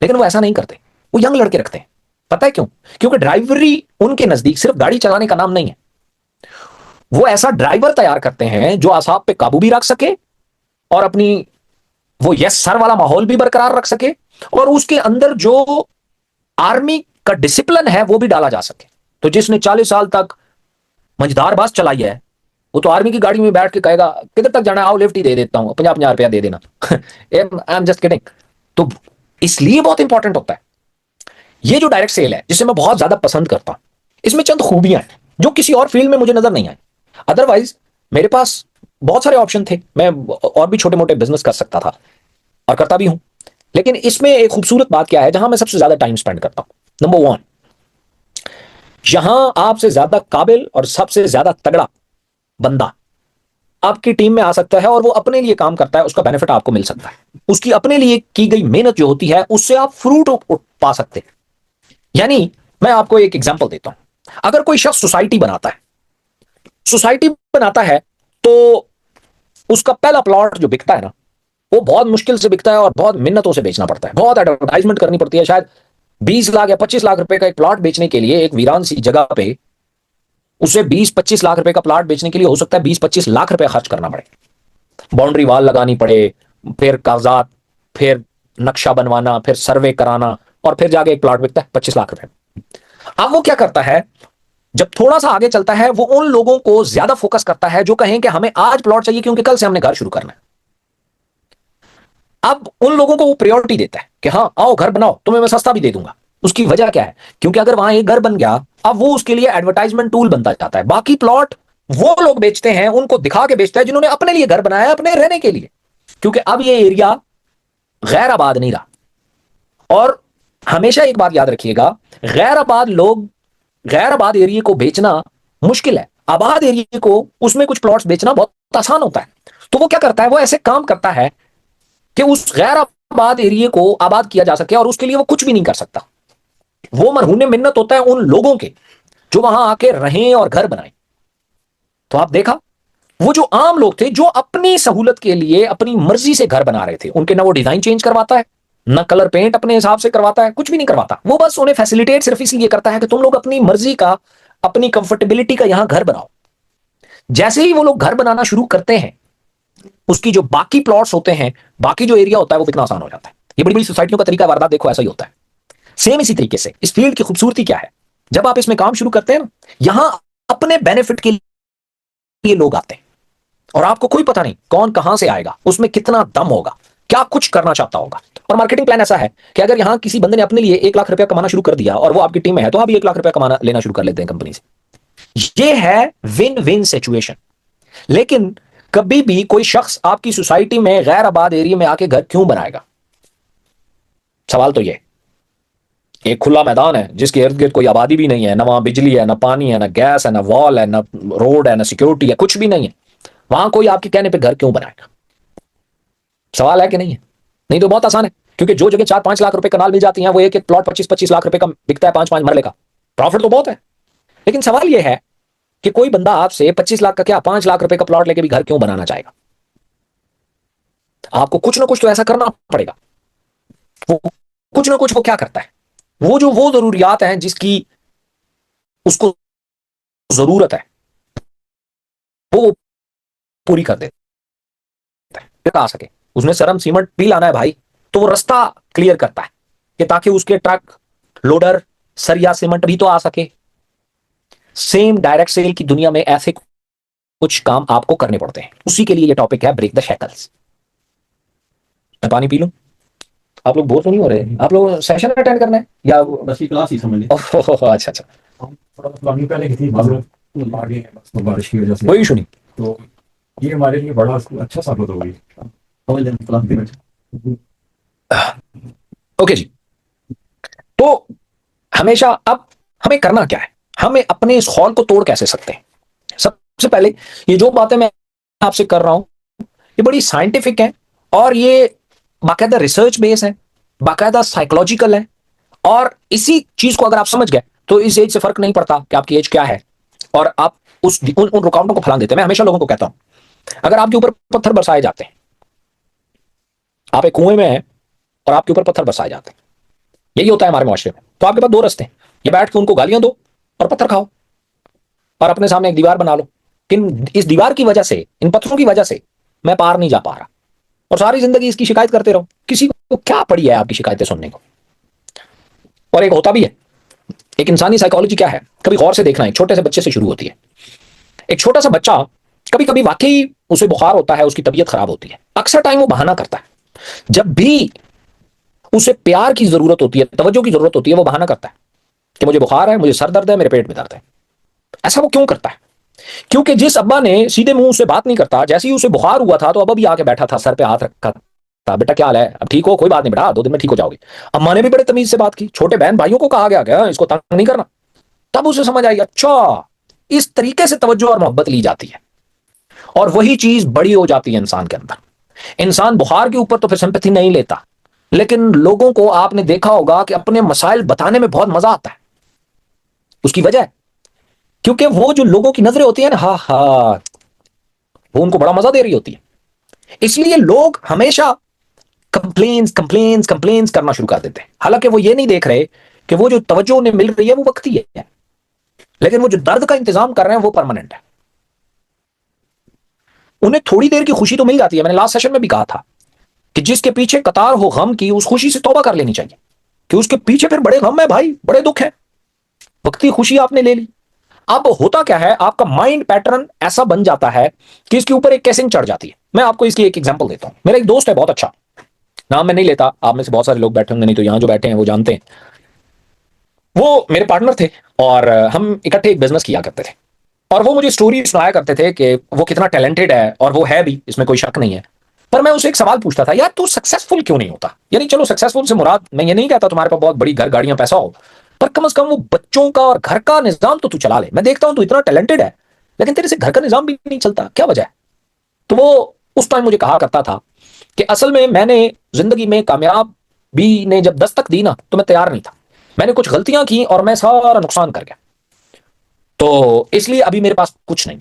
लेकिन वो ऐसा नहीं करते, वो यंग लड़के रखते हैं। पता है क्यों? क्योंकि ड्राइवरी उनके नजदीक सिर्फ गाड़ी चलाने का नाम नहीं है, वो ऐसा ड्राइवर तैयार करते हैं जो असाब पे काबू भी रख सके और अपनी वो यस सर वाला माहौल भी बरकरार रख सके, और उसके अंदर जो आर्मी का डिसिप्लिन है वो भी डाला जा सके। तो जिसने 40 साल तक मझदार बस चलाई है, वो तो आर्मी की गाड़ी में बैठ के कहेगा किधर तक जाना है, आओ लिफ्ट ही दे देता हूं, 50-50 रुपया दे देना। I am just kidding. तो इसलिए बहुत इंपॉर्टेंट होता है ये जो डायरेक्ट सेल है, जिसे मैं बहुत ज्यादा पसंद करता हूं। इसमें चंद खूबियां हैं जो किसी और फील्ड में मुझे नजर नहीं आई। अदरवाइज मेरे पास बहुत सारे ऑप्शन थे, मैं और भी छोटे मोटे बिजनेस कर सकता था और करता भी हूं, लेकिन इसमें एक खूबसूरत बात क्या है जहां मैं सबसे ज्यादा टाइम स्पेंड करता हूं। नंबर 1, जहां आपसे ज्यादा काबिल और सबसे ज्यादा तगड़ा बंदा आपकी टीम में आ सकता है और वो अपने लिए काम करता है, उसका बेनिफिट आपको मिल सकता है, उसकी अपने लिए की गई मेहनत जो होती है उससे आप फ्रूट पा सकते हैं। यानी मैं आपको एक एग्जांपल देता हूं, अगर कोई शख्स सोसाइटी बनाता है, तो उसका पहला प्लॉट जो बिकता है ना, वो बहुत मुश्किल से बिकता है और बहुत मिन्नतों से बेचना पड़ता है, बहुत एडवर्टाइजमेंट करनी पड़ती है। शायद 20 लाख या 25 लाख रुपए का एक प्लॉट बेचने के लिए एक वीरान सी जगह पे उसे 20-25 लाख रुपए का प्लॉट बेचने के लिए हो सकता है 20-25 लाख रुपए खर्च करना पड़े, बाउंड्री वॉल लगानी पड़े, फिर कागजात, फिर नक्शा बनवाना, फिर सर्वे कराना, और फिर जाके एक प्लॉट बिकता है 25 लाख रुपए। अब वो क्या करता है, जब थोड़ा सा आगे चलता है, वो उन लोगों को ज्यादा फोकस करता है जो कहें कि हमें आज प्लॉट चाहिए क्योंकि कल से हमने घर शुरू करना है। अब उन लोगों को वो प्रायोरिटी देता है कि हाँ आओ घर बनाओ, तुम्हें मैं सस्ता भी दे दूंगा। उसकी वजह क्या है? क्योंकि अगर वहां एक घर बन गया, अब वो उसके लिए एडवर्टाइजमेंट टूल बनता जाता है। बाकी प्लॉट वो लोग बेचते हैं, उनको दिखा के बेचता है जिन्होंने अपने लिए घर बनाया है, अपने रहने के लिए, क्योंकि अब ये एरिया गैर आबाद नहीं रहा। और हमेशा एक बात याद रखिएगा, गैर आबाद लोग, गैर आबाद एरिया को बेचना मुश्किल है, आबाद एरिया को उसमें कुछ प्लॉट्स बेचना बहुत आसान होता है। तो वो क्या करता है, वो ऐसे काम करता है कि उस गैर आबाद एरिया को आबाद किया जा सके, और उसके लिए वो कुछ भी नहीं कर सकता। वो मरहूने मिन्नत होता है उन लोगों के जो वहां आके रहें और घर बनाएं। तो आप देखा, वो जो आम लोग थे जो अपनी सहूलत के लिए अपनी मर्जी से घर बना रहे थे, उनके ना वो डिजाइन चेंज करवाता है, ना कलर पेंट अपने हिसाब से करवाता है, कुछ भी नहीं करवाता। वो बस उन्हें फैसिलिटेट सिर्फ इसलिए करता है कि तुम लोग अपनी मर्जी का, अपनी कंफर्टेबिलिटी का यहां घर बनाओ। जैसे ही वो लोग घर बनाना शुरू करते हैं, उसकी जो बाकी प्लॉट्स होते हैं, बाकी जो एरिया होता है, वो बिकना आसान हो जाता है। ये बड़ी बड़ी सोसाइटियों का तरीका वारदात देखो, ऐसा ही होता है। सेम इसी तरीके से इस फील्ड की खूबसूरती क्या है, जब आप इसमें काम शुरू करते हैं ना, यहां अपने बेनिफिट के लिए लोग आते हैं, और आपको कोई पता नहीं कौन कहां से आएगा, उसमें कितना दम होगा, क्या कुछ करना चाहता होगा। और मार्केटिंग प्लान ऐसा है कि अगर यहां किसी बंदे ने अपने लिए 1 लाख रुपया कमाना शुरू कर दिया और वो आपकी टीम में है, तो आप भी 1 लाख रुपया कमाना लेना शुरू कर लेते हैं कंपनी से। ये है विन विन सिचुएशन। लेकिन कभी भी कोई शख्स आपकी सोसाइटी में गैर आबाद एरिया में आके घर क्यों बनाएगा? सवाल तो ये, एक खुला मैदान है जिसके इर्द गिर्द कोई आबादी भी नहीं है, ना वहां बिजली है, ना पानी है, ना गैस है, ना वॉल है, ना रोड है, ना सिक्योरिटी है, कुछ भी नहीं है, वहां कोई आपके कहने पे घर क्यों बनाएगा? सवाल है कि नहीं है? नहीं तो बहुत आसान है, क्योंकि जो जगह 4-5 लाख रुपए कनाल मिल जाती हैं, वो एक एक प्लॉट 25-25 लाख रुपए का बिकता है, 5-5 मरले का। प्रॉफिट तो बहुत है, लेकिन सवाल यह है कि कोई बंदा आपसे 25 लाख का क्या 5 लाख रुपए का प्लॉट लेके भी घर क्यों बनाना चाहेगा? आपको कुछ ना कुछ तो ऐसा करना पड़ेगा। वो कुछ ना कुछ वो क्या करता है, वो जरूरियात हैं जिसकी उसको जरूरत है, वो पूरी कर देता है। आ सके, उसने सरम सीमेंट भी लाना है भाई, तो वो रास्ता क्लियर करता है कि ताकि उसके ट्रक, लोडर, सरिया, सीमेंट भी तो आ सके। सेम डायरेक्ट सेल की दुनिया में ऐसे कुछ काम आपको करने पड़ते हैं। उसी के लिए ये टॉपिक है ब्रेक द शैकल्स। मैं पानी पी लूं? आप लोग बोर तो नहीं हो रहे? आप लोग सेशन अटेंड करना है या बस की क्लास ही समझ लें। ओह, अच्छा अच्छा, हम थोड़ा प्लानिंग पहले की थी, मालूम आगे है बस, तो बारिश की वजह से कोई इशू नहीं। तो ये हमारे लिए बड़ा अच्छा साबित होगी। समझ लें क्लास में। ओके जी, तो हमेशा अब हमें करना क्या है, हमें अपने इस हॉल को तोड़ कैसे सकते हैं? सबसे पहले ये जो बातें मैं आपसे कर रहा हूं ये बड़ी साइंटिफिक है, और ये बाकायदा रिसर्च बेस है, बाकायदा साइकोलॉजिकल है। और इसी चीज को अगर आप समझ गए तो इस एज से फर्क नहीं पड़ता कि आपकी एज क्या है, और आप उन रुकावटों को फैला देते हैं। मैं हमेशा लोगों को कहता हूं, अगर आपके ऊपर पत्थर बरसाए जाते हैं, आप एक कुएं में हैं और आपके ऊपर पत्थर बरसाए जाते हैं, यही होता है हमारे मुआशरे में, तो आपके पास दो रास्ते हैं, ये बैठ के उनको गालियां दो और पत्थर खाओ, और अपने सामने एक दीवार बना लो। लेकिन इस दीवार की वजह से, इन पत्थरों की वजह से मैं पार नहीं जा पा रहा, और सारी जिंदगी इसकी शिकायत करते रहो। किसी को क्या पड़ी है आपकी शिकायतें सुनने को? और एक होता भी है, एक इंसानी साइकोलॉजी क्या है, कभी गौर से देखना है, छोटे से बच्चे से शुरू होती है। एक छोटा सा बच्चा कभी कभी वाकई उसे बुखार होता है, उसकी तबीयत खराब होती है, अक्सर टाइम वो बहाना करता है। जब भी उसे प्यार की जरूरत होती है, तवज्जो की जरूरत होती है, वो बहाना करता है कि मुझे बुखार है, मुझे सर दर्द है, मेरे पेट में दर्द है। ऐसा वो क्यों करता है? क्योंकि जिस अब्बा ने सीधे मुंह से बात नहीं करता, जैसे ही उसे बुखार हुआ था तो अब्बा भी आके बैठा था, सर पे हाथ रखा था, बेटा क्या हाल है, अब ठीक हो, कोई बात नहीं बेटा, 2 दिन में ठीक हो जाओगे। अम्मा ने भी बड़े तमीज से बात की, छोटे बहन भाइयों को कहा गया क्या इसको तंग नहीं करना। तब उसे समझ आई, अच्छा इस तरीके से तवज्जो और मोहब्बत ली जाती है, और वही चीज बड़ी हो जाती है इंसान के अंदर। इंसान बुखार के ऊपर तो फिर सिंपैथी नहीं लेता, लेकिन लोगों को आपने देखा होगा कि अपने मसाइल बताने में बहुत मजा आता है। उसकी वजह है क्योंकि वो जो लोगों की नजरें होती है ना, हा हा, वो उनको बड़ा मजा दे रही होती है। इसलिए लोग हमेशा कंप्लेन्स कंप्लेन्स कंप्लेन्स करना शुरू कर देते हैं, हालांकि वो ये नहीं देख रहे कि वो जो तवज्जो उन्हें मिल रही है वो वक्ती है, लेकिन वो जो दर्द का इंतजाम कर रहे हैं वो परमानेंट है। उन्हें थोड़ी देर की खुशी तो मिल जाती है, मैंने लास्ट सेशन में भी कहा था कि जिसके पीछे कतार हो गम की, उस खुशी से तौबा कर लेनी चाहिए, कि उसके पीछे फिर बड़े गम है भाई, बड़े दुख है। वक्ती खुशी आपने ले ली, अब होता क्या है, आपका माइंड पैटर्न ऐसा बन जाता है कि इसके ऊपर एक कैसिंग चढ़ जाती है। मैं आपको इसकी एक एग्जांपल देता हूं। मेरा एक दोस्त है बहुत अच्छा, नाम मैं नहीं लेता, आप में से बहुत सारे लोग बैठे होंगे, नहीं तो यहां जो बैठे हैं वो जानते हैं। वो मेरे पार्टनर थे, और हम इकट्ठे एक बिजनेस किया करते थे, और वो मुझे स्टोरी सुनाया करते थे कि वो कितना टैलेंटेड है, और वो है भी, इसमें कोई शक नहीं है। पर मैं उसे एक सवाल पूछता था, यार तू सक्सेसफुल क्यों नहीं होता? यानी चलो सक्सेसफुल से मुराद, मैं ये नहीं कहता तुम्हारे पास बहुत बड़ी घर गाड़ियां पैसा हो, पर कम से कम वो बच्चों का और घर का निजाम तो तू चला ले। मैं देखता हूं तू इतना टैलेंटेड है, लेकिन तेरे से घर का निजाम भी नहीं चलता, क्या वजह है? तो वो उस टाइम मुझे कहा करता था कि असल में मैंने जिंदगी में कामयाबी ने जब दस्तक दी ना, तो मैं तैयार नहीं था, मैंने कुछ गलतियां की और मैं सारा नुकसान कर गया, तो इसलिए अभी मेरे पास कुछ नहीं।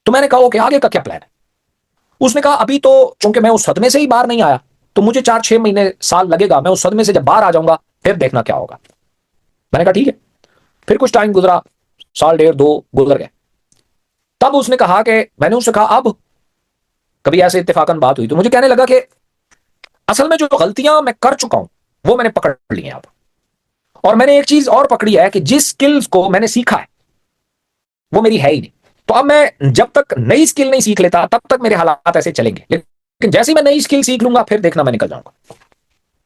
तो मैंने कहा कि आगे का क्या प्लान है? उसने कहा अभी तो चूंकि मैं उस सदमे से ही बाहर नहीं आया, तो मुझे 4-6 महीने साल लगेगा, मैं उस सदमे से जब बाहर आ जाऊंगा फिर देखना क्या होगा। मैंने कहा ठीक है। फिर कुछ टाइम गुजरा, साल डेढ़ दो गुजर गए। तब उसने कहा कि मैंने उससे कहा अब कभी ऐसे इत्तेफाकन बात हुई तो मुझे कहने लगा कि असल में जो गलतियां मैं कर चुका हूं वो मैंने पकड़ ली हैं अब, और मैंने एक चीज और पकड़ी है कि जिस स्किल्स को मैंने सीखा है वो मेरी है ही नहीं। तो अब मैं जब तक नई स्किल नहीं सीख लेता तब तक मेरे हालात ऐसे चलेंगे, लेकिन जैसे ही मैं नई स्किल सीख लूंगा फिर देखना मैं निकल जाऊंगा।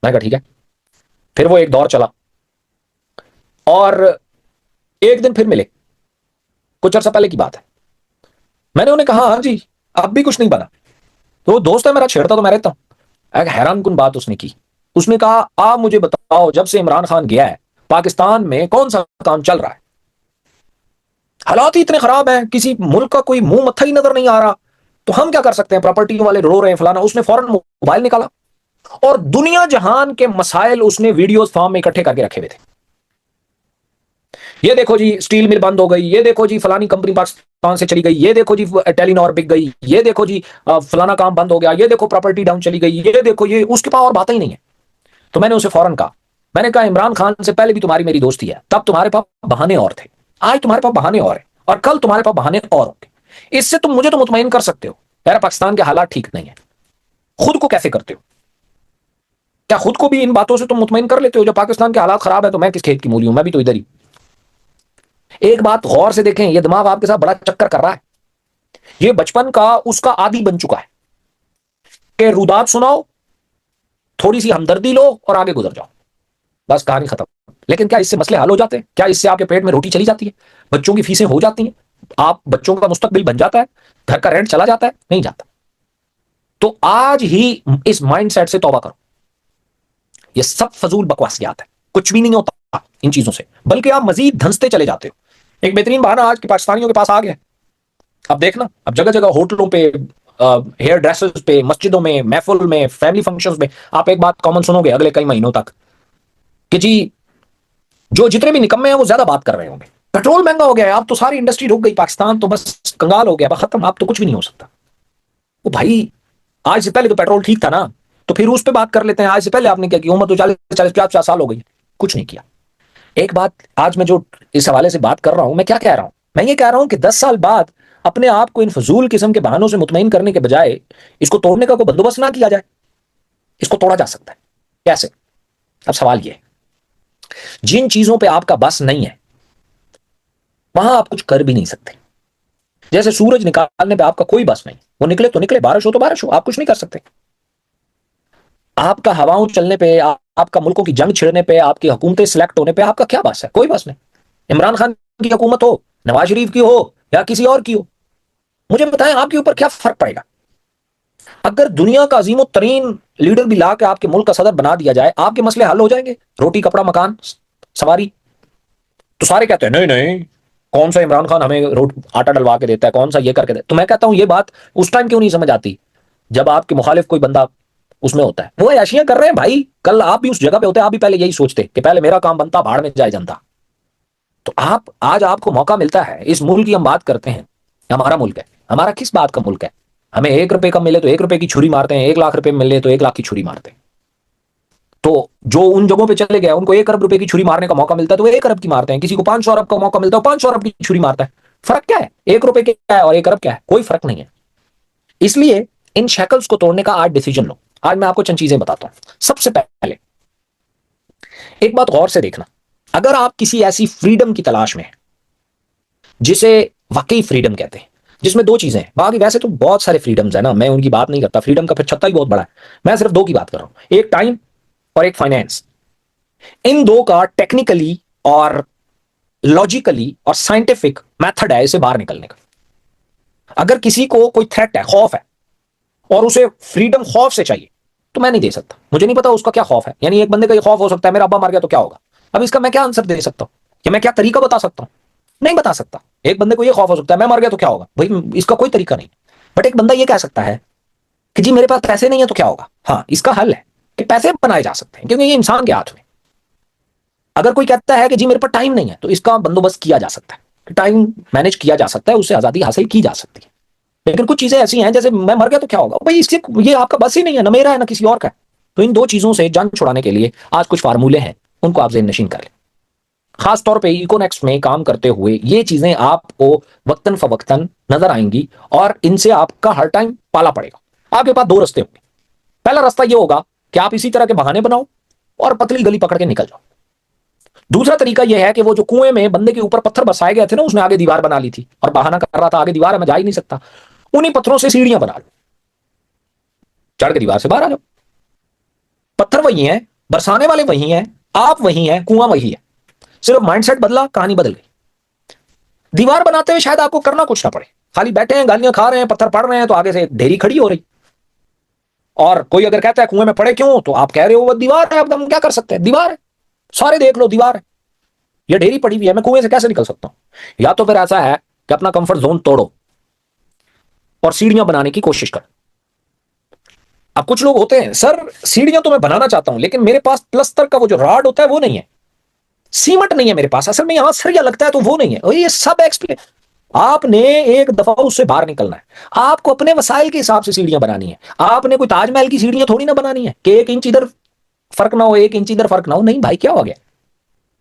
मैंने कहा ठीक है। फिर वो एक दौर चला, और एक दिन फिर मिले, कुछ अर्सा पहले की बात है। मैंने उन्हें कहा हाँ जी, अब भी कुछ नहीं बना। तो वो दोस्त है मेरा, छेड़ता तो मैं रहता हूं। एक हैरान कुन बात उसने की, उसने कहा आप मुझे बताओ जब से इमरान खान गया है पाकिस्तान में कौन सा काम चल रहा है? हालात ही इतने खराब हैं, किसी मुल्क का कोई मुंह मत्था ही नजर नहीं आ रहा, तो हम क्या कर सकते हैं? प्रॉपर्टी वाले रो रहे हैं फलाना। उसने फौरन मोबाइल निकाला और दुनिया जहान के मसाइल उसने वीडियोस फॉर्म में इकट्ठे करके रखे हुए थे। ये देखो जी स्टील मिल बंद हो गई, ये देखो जी फलानी कंपनी पाकिस्तान से चली गई, ये देखो जी टेलीनॉर बिक गई, ये देखो जी फलाना काम बंद हो गया, ये देखो प्रॉपर्टी डाउन चली गई, ये देखो ये, उसके पास और बातें ही नहीं है। तो मैंने उसे फौरन कहा, मैंने कहा इमरान खान से पहले भी तुम्हारी मेरी दोस्ती है, तब तुम्हारे पास बहाने और थे, आज तुम्हारे पास बहाने और है, और कल तुम्हारे पास बहाने और होंगे। इससे तुम मुझे तो मुतमईन कर सकते हो यार पाकिस्तान के हालात ठीक नहीं है। खुद को कैसे करते हो? क्या खुद को भी इन बातों से तुम मुतमईन कर लेते हो? जब पाकिस्तान के हालात खराब है तो मैं किस खेत की मूली हूं, मैं भी तो इधर ही। एक बात गौर से देखें, ये दिमाग आपके साथ बड़ा चक्कर कर रहा है, ये बचपन का उसका आदी बन चुका है कि रुदात सुनाओ थोड़ी सी हमदर्दी लो और आगे गुजर जाओ, बस कहानी खत्म। लेकिन क्या इससे मसले हल हो जाते हैं? क्या इससे आपके पेट में रोटी चली जाती है? बच्चों की फीसें हो जाती हैं? आप बच्चों का मुस्तकबिल बन जाता है? घर का रेंट चला जाता है? नहीं जाता। तो आज ही इस माइंडसेट से तौबा करो। ये सब फजूल बकवासियात है, कुछ भी नहीं होता इन चीजों से, बल्कि आप मजीद धंसते चले जाते हो। एक बेहतरीन बहाना आज के पाकिस्तानियों के पास आ गया। अब देखना, अब जगह जगह होटलों पे, हेयर ड्रेसेस पे, मस्जिदों में, महफिल में, फैमिली फंक्शंस में आप एक बात कॉमन सुनोगे अगले कई महीनों तक कि जी जो जितने भी निकम्मे हैं वो ज्यादा बात कर रहे होंगे, पेट्रोल महंगा हो गया है, अब तो सारी इंडस्ट्री रुक गई, पाकिस्तान तो बस कंगाल हो गया, खत्म, अब तो कुछ भी नहीं हो सकता। वो भाई आज से पहले तो पेट्रोल ठीक था ना, तो फिर उस पर बात कर लेते हैं। आज से पहले आपने क्या किया? उम्र तो 40 50 साल हो गई, कुछ नहीं किया। एक बात आज मैं जो इस हवाले से बात कर रहा हूं, मैं क्या कह रहा हूं? मैं ये कह रहा हूं कि 10 साल बाद अपने आप को इन फजूल किस्म के बहानों से मुतमईन करने के बजाय इसको तोड़ने का कोई बंदोबस्त ना किया जाए। इसको तोड़ा जा सकता है कैसे? अब सवाल ये है, जिन चीजों पे आपका बस नहीं है वहां आप कुछ कर भी नहीं सकते। जैसे सूरज निकालने पे आपका कोई बस नहीं, वो निकले तो निकले, बारिश हो तो बारिश हो, आप कुछ नहीं कर सकते। आपका हवाओं चलने पे, आपका मुल्कों की जंग छिड़ने पे, आपकी हुकूमतें सिलेक्ट होने पे आपका क्या बस है? कोई बस नहीं। इमरान खान की हुकूमत हो, नवाज शरीफ की हो, या किसी और की हो, मुझे बताएं आपके ऊपर क्या फर्क पड़ेगा? अगर दुनिया का अजीम तरीन लीडर भी ला के आपके मुल्क का सदर बना दिया जाए, आपके मसले हल हो जाएंगे? रोटी कपड़ा मकान सवारी। तो सारे कहते हैं नहीं नहीं, कौन सा इमरान खान हमें रोट आटा डलवा के देता है, कौन सा ये करके देता है। तो मैं कहता हूं ये बात उस टाइम क्यों नहीं समझ आती जब आपके मुखालिफ कोई बंदा उसमें होता है। वो ऐशियां कर रहे हैं भाई, कल आप भी उस जगह पे होते, आप भी पहले यही सोचते कि पहले मेरा काम बनता, भाड़ में जाए जनता। तो आप आज आपको मौका मिलता है, इस मुल्क की हम बात करते हैं, हमारा मुल्क है, हमारा किस बात का मुल्क है? हमें 1 रुपए का मिले तो 1 रुपए की छुरी मारते हैं, 1 लाख रुपए मिले तो 1 लाख की छुरी मारते हैं। तो जो उन जगहों पे चले गए उनको 1 अरब रुपए की छुरी मारने का मौका मिलता है तो 1 अरब की मारते हैं, किसी को 500 अरब का मौका मिलता है 500 अरब की छुरी मारता है। फर्क क्या है? 1 रुपए क्या है और 1 अरब क्या है? कोई फर्क नहीं है। इसलिए इन शैकल्स को तोड़ने का आज डिसीजन लो। आज मैं आपको चंद चीजें बताता हूं। सबसे पहले एक बात गौर से देखना, अगर आप किसी ऐसी फ्रीडम की तलाश में हैं जिसे वाकई फ्रीडम कहते हैं, जिसमें दो चीजें हैं, बाकी वैसे तो बहुत सारे फ्रीडम्स है ना, मैं उनकी बात नहीं करता, फ्रीडम का फिर छत्ता ही बहुत बड़ा है, मैं सिर्फ दो की बात कर रहा हूं, एक टाइम और एक फाइनेंस। इन दो का टेक्निकली और लॉजिकली और साइंटिफिक मेथड है इसे बाहर निकलने का। अगर किसी को कोई थ्रेट है, खौफ है, और उसे फ्रीडम खौफ से चाहिए, तो मैं नहीं दे सकता। मुझे नहीं पता उसका क्या खौफ है। यानी एक बंदे का ये खौफ हो सकता है मेरा अब्बा मर गया तो क्या होगा, अब इसका मैं क्या आंसर दे सकता हूं, या मैं क्या तरीका बता सकता हूं? नहीं बता सकता। एक बंदे को ये खौफ हो सकता है मैं मर गया तो क्या होगा, भाई इसका कोई तरीका नहीं। बट एक बंदा ये कह सकता है कि जी मेरे पास पैसे नहीं है तो क्या होगा। हाँ, इसका हल है कि पैसे बनाए जा सकते हैं, क्योंकि ये इंसान के हाथ में। अगर कोई कहता है कि जी मेरे पास टाइम नहीं है, तो इसका बंदोबस्त किया जा सकता है, टाइम मैनेज किया जा सकता है, उससे आजादी हासिल की जा सकती है। लेकिन कुछ चीजें ऐसी हैं जैसे मैं मर गया तो क्या होगा, भाई इससे ये आपका बस ही नहीं है, ना मेरा है ना किसी और का है। तो इन दो चीजों से जान छुड़ाने के लिए आज कुछ फार्मूले हैं, उनको आप ज़हन नशीन कर लें। खासतौर पे इकोनेक्स्ट में काम करते हुए ये चीजें आपको वक्तन फवक्तन नजर आएंगी और इनसे आपका हर टाइम पाला पड़ेगा। आपके पास दो रास्ते होंगे। पहला रास्ता ये होगा कि आप इसी तरह के बहाने बनाओ और पतली गली पकड़ के निकल जाओ। दूसरा तरीका यह है कि वो जो कुएं में बंदे के ऊपर पत्थर बरसाए गए थे ना, उसने आगे दीवार बना ली थी और बहाना कर रहा था आगे दीवार है मैं जा ही नहीं सकता, उन्हीं पत्थरों से सीढ़ियां बना लो, चढ़ के दीवार से बाहर आ जाओ। पत्थर वही हैं, बरसाने वाले वही हैं, आप वही हैं, कुआं वही है, सिर्फ माइंडसेट बदला, कहानी बदल गई। दीवार बनाते हुए शायद आपको करना कुछ ना पड़े, खाली बैठे हैं, गालियां खा रहे हैं, पत्थर पड़ रहे हैं, तो आगे से ढेरी खड़ी हो रही। और कोई अगर कहता है कुएं में पड़े क्यों, तो आप कह रहे हो वो दीवार है, अब हम क्या कर सकते हैं, दीवार है, सारे देख लो दीवार है, ये ढेरी पड़ी हुई है, मैं कुएं से कैसे निकल सकता हूं। या तो फिर ऐसा है कि अपना कंफर्ट जोन तोड़ो और सीढ़ियां बनाने की कोशिश करो। अब कुछ लोग होते हैं, सर सीढ़ियां तो मैं बनाना चाहता हूं लेकिन मेरे पास प्लस्तर का वो जो राड होता है वो नहीं है, सीमेंट नहीं है मेरे पास, असल में यहां सरिया लगता है तो वो नहीं है। और ये सब एक्सप्लेन, आपने एक दफा उससे बाहर निकलना है। आपको अपने वसाइल के हिसाब से सीढ़ियां बनानी है। आपने कोई ताजमहल की सीढ़ियां थोड़ी ना बनानी है कि 1 इंच इधर फर्क ना हो, 1 इंच इधर फर्क ना हो। नहीं भाई, क्या हो गया?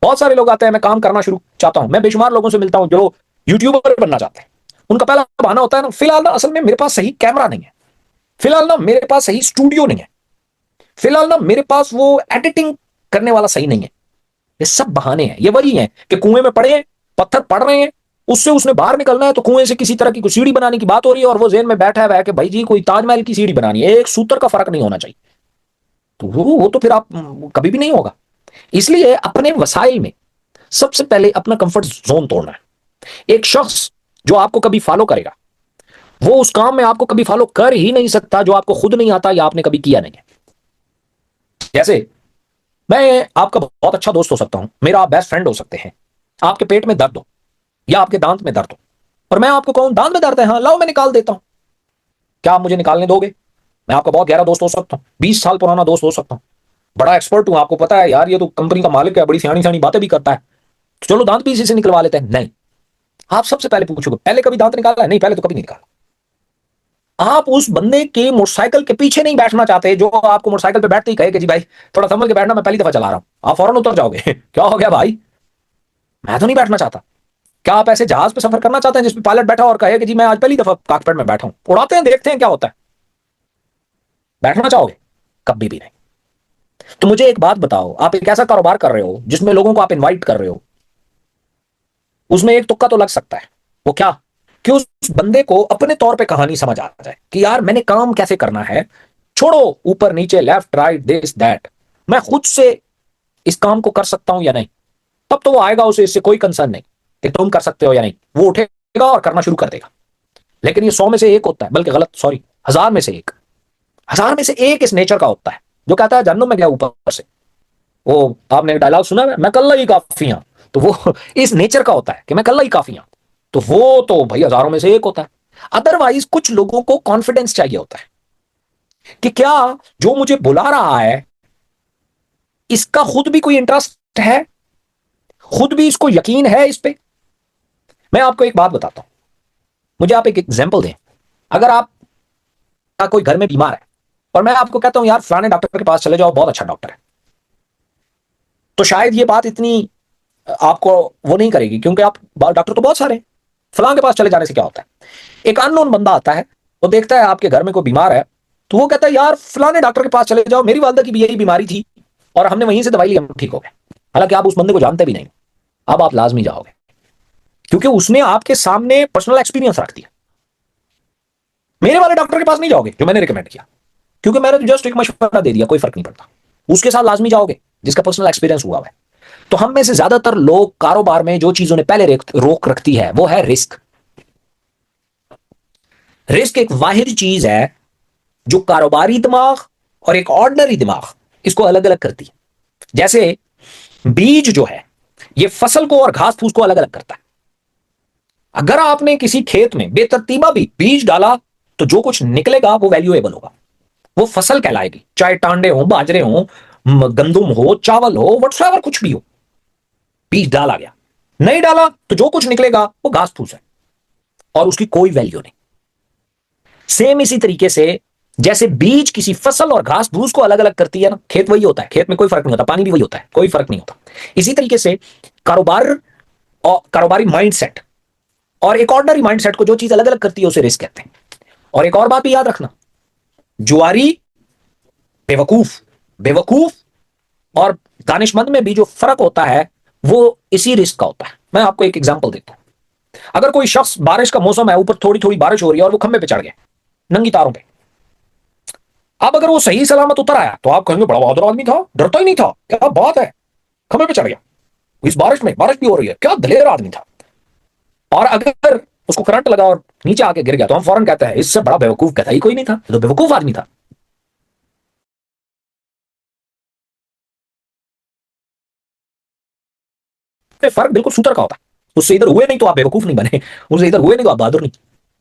बहुत सारे लोग आते हैं मैं काम करना शुरू चाहता हूं, मैं बेशुमार लोगों से मिलता हूं जो यूट्यूबर बनना चाहते हैं। उनका पहला बहाना होता है ना, फिलहाल ना असल में मेरे पास सही कैमरा नहीं है, फिलहाल ना मेरे पास सही स्टूडियो नहीं है, फिलहाल ना मेरे पास वो एडिटिंग करने वाला सही नहीं है। ये सब बहाने हैं। ये वही है कि कुएं में पड़े हैं, पत्थर पड़ रहे हैं, उससे उसने बाहर निकलना है, तो कुएं से किसी तरह की कोई सीढ़ी बनाने की बात हो रही है और वो जेन में बैठा है कि भाई जी कोई ताजमहल की सीढ़ी बनानी है, एक सूत्र का फर्क नहीं होना चाहिए। तो वो तो फिर आप कभी भी नहीं होगा। इसलिए अपने वसाइल में सबसे पहले अपना कंफर्ट जोन तोड़ना है। एक शख्स जो आपको कभी फॉलो करेगा, वो उस काम में आपको कभी फॉलो कर ही नहीं सकता जो आपको खुद नहीं आता या आपने कभी किया नहीं है। जैसे मैं आपका बहुत अच्छा दोस्त हो सकता हूं, मेरा आप बेस्ट फ्रेंड हो सकते हैं, आपके पेट में दर्द हो या आपके दांत में दर्द हो, और मैं आपको कहूं दांत में दर्द है, हाँ लाओ मैं निकाल देता हूं, क्या आप मुझे निकालने दोगे? मैं आपका बहुत गहरा दोस्त हो सकता हूं, 20 साल पुराना दोस्त हो सकता हूं, बड़ा एक्सपर्ट हूं, आपको पता है यार ये तो कंपनी का मालिक है, बड़ी सियानी सियानी बातें भी करता है, तो चलो दांत भी इसी से निकलवा लेते हैं। नहीं, आप सबसे पहले पूछोगे पहले कभी दांत निकाला है? नहीं, पहले तो कभी नहीं निकाला। आप उस बंदे के मोटरसाइकिल के पीछे नहीं बैठना चाहते जो आपको मोटरसाइकिल पे बैठते ही कहे कि जी भाई थोड़ा संभल के बैठना, मैं पहली दफा चला रहा हूं, आप फौरन उतर जाओगे क्या हो गया भाई, मैं तो नहीं बैठना चाहता। क्या आप ऐसे जहाज पे सफर करना चाहते हैं जिसमें पायलट बैठा और कहे कि जी मैं आज पहली दफा कॉकपिट में बैठा हूं, उड़ाते हैं देखते हैं क्या होता है? बैठना चाहोगे? कभी भी नहीं। तो मुझे एक बात बताओ, आप एक ऐसा कारोबार कर रहे हो जिसमें लोगों को आप इनवाइट कर रहे हो, उसमें एक तुक्का तो लग सकता है। वो क्या? कि उस बंदे को अपने तौर पे कहानी समझ आ जाए कि यार मैंने काम कैसे करना है, छोड़ो ऊपर नीचे लेफ्ट राइट दिस दैट, मैं खुद से इस काम को कर सकता हूं या नहीं। तब तो वो आएगा, उसे इससे कोई कंसर्न नहीं कि तुम कर सकते हो या नहीं, वो उठेगा और करना शुरू कर देगा। लेकिन ये 100 में से एक होता है, बल्कि गलत सॉरी, 1000 में से एक, 1000 में से एक इस नेचर का होता है जो कहता है जन्म में गया ऊपर से। वो आपने डायलॉग सुना है, मैं कल्ला ही काफी हूं, तो वो इस नेचर का होता है कि मैं कल्ला ही काफी हूं, तो वो तो भाई 1000 में से एक होता है। अदरवाइज कुछ लोगों को कॉन्फिडेंस चाहिए होता है कि क्या जो मुझे बुला रहा है इसका खुद भी कोई इंटरेस्ट है, खुद भी इसको यकीन है इस पे। मैं आपको एक बात बताता हूं, मुझे आप एक एग्जाम्पल दें। अगर आप का कोई घर में बीमार है और मैं आपको कहता हूं यार फलाने डॉक्टर के पास चले जाओ, बहुत अच्छा डॉक्टर है, तो शायद ये बात इतनी आपको वो नहीं करेगी, क्योंकि आप डॉक्टर तो बहुत सारे हैं, फलां के पास चले जाने से क्या होता है? एक अननोन बंदा आता है, वो देखता है आपके घर में कोई बीमार है, तो वो कहता है यार फलाने डॉक्टर के पास चले जाओ, मेरी वालदा की भी यही बीमारी थी और हमने वहीं से दवाई ली, हम ठीक हो गए। हालांकि आप उस बंदे को जानते भी नहीं, अब आप लाजमी जाओगे, क्योंकि उसने आपके सामने पर्सनल एक्सपीरियंस रख दिया। मेरे वाले डॉक्टर के पास नहीं जाओगे जो मैंने रिकमेंड किया, क्योंकि मैंने तो जस्ट एक मशवरा दे दिया, कोई फर्क नहीं पड़ता। उसके साथ लाजमी जाओगे जिसका पर्सनल एक्सपीरियंस हुआ है। तो हम में से ज्यादातर लोग कारोबार में जो चीजों ने पहले रोक रखती है वो है रिस्क। रिस्क एक वाहिद चीज है जो कारोबारी दिमाग और एक ऑर्डिनरी दिमाग इसको अलग अलग करती है। जैसे बीज जो है ये फसल को और घास फूस को अलग अलग करता है। अगर आपने किसी खेत में बेतरतीबा भी बीज डाला तो जो कुछ निकलेगा वो वैल्यूएबल होगा, वो फसल कहलाएगी, चाहे टांडे हो, बाजरे हो, गंदुम हो, चावल हो, वट्सएवर कुछ भी हो। बीज डाला गया, नहीं डाला तो जो कुछ निकलेगा वो घास फूस है और उसकी कोई वैल्यू नहीं। सेम इसी तरीके से जैसे बीज किसी फसल और घास फूस को अलग अलग करती है ना, खेत वही होता है, खेत में कोई फर्क नहीं होता, पानी भी वही होता है, कोई फर्क नहीं होता। इसी तरीके से कारोबार और कारोबारी माइंडसेट और एक ऑर्डिनरी माइंडसेट को जो चीज अलग अलग करती है उसे रिस्क कहते हैं। और एक और बात भी याद रखना, जुआरी बेवकूफ, बेवकूफ और दानिशमंद में भी जो फर्क होता है वो इसी रिस्क का होता है। मैं आपको एक एग्जांपल देता हूं। अगर कोई शख्स, बारिश का मौसम है, ऊपर थोड़ी थोड़ी बारिश हो रही है और वो खंबे पे चढ़ गया नंगी तारों पे, अब अगर वो सही सलामत उतर आया तो आप कहेंगे बड़ा बहादुर आदमी था, डरता ही नहीं था, क्या बात है, खंबे पे चढ़ गया इस बारिश में, बारिश भी हो रही है, क्या दलेर आदमी था। और अगर उसको करंट लगा और नीचे आके गिर गया तो हम फौरन कहते हैं इससे बड़ा बेवकूफ कहता ही कोई नहीं था, ये तो बेवकूफ आदमी था। फर्क बिल्कुल सूत्र का होता है। उससे इधर हुए नहीं तो आप बेवकूफ नहीं बने, उससे इधर हुए नहीं तो आप बहादुर नहीं।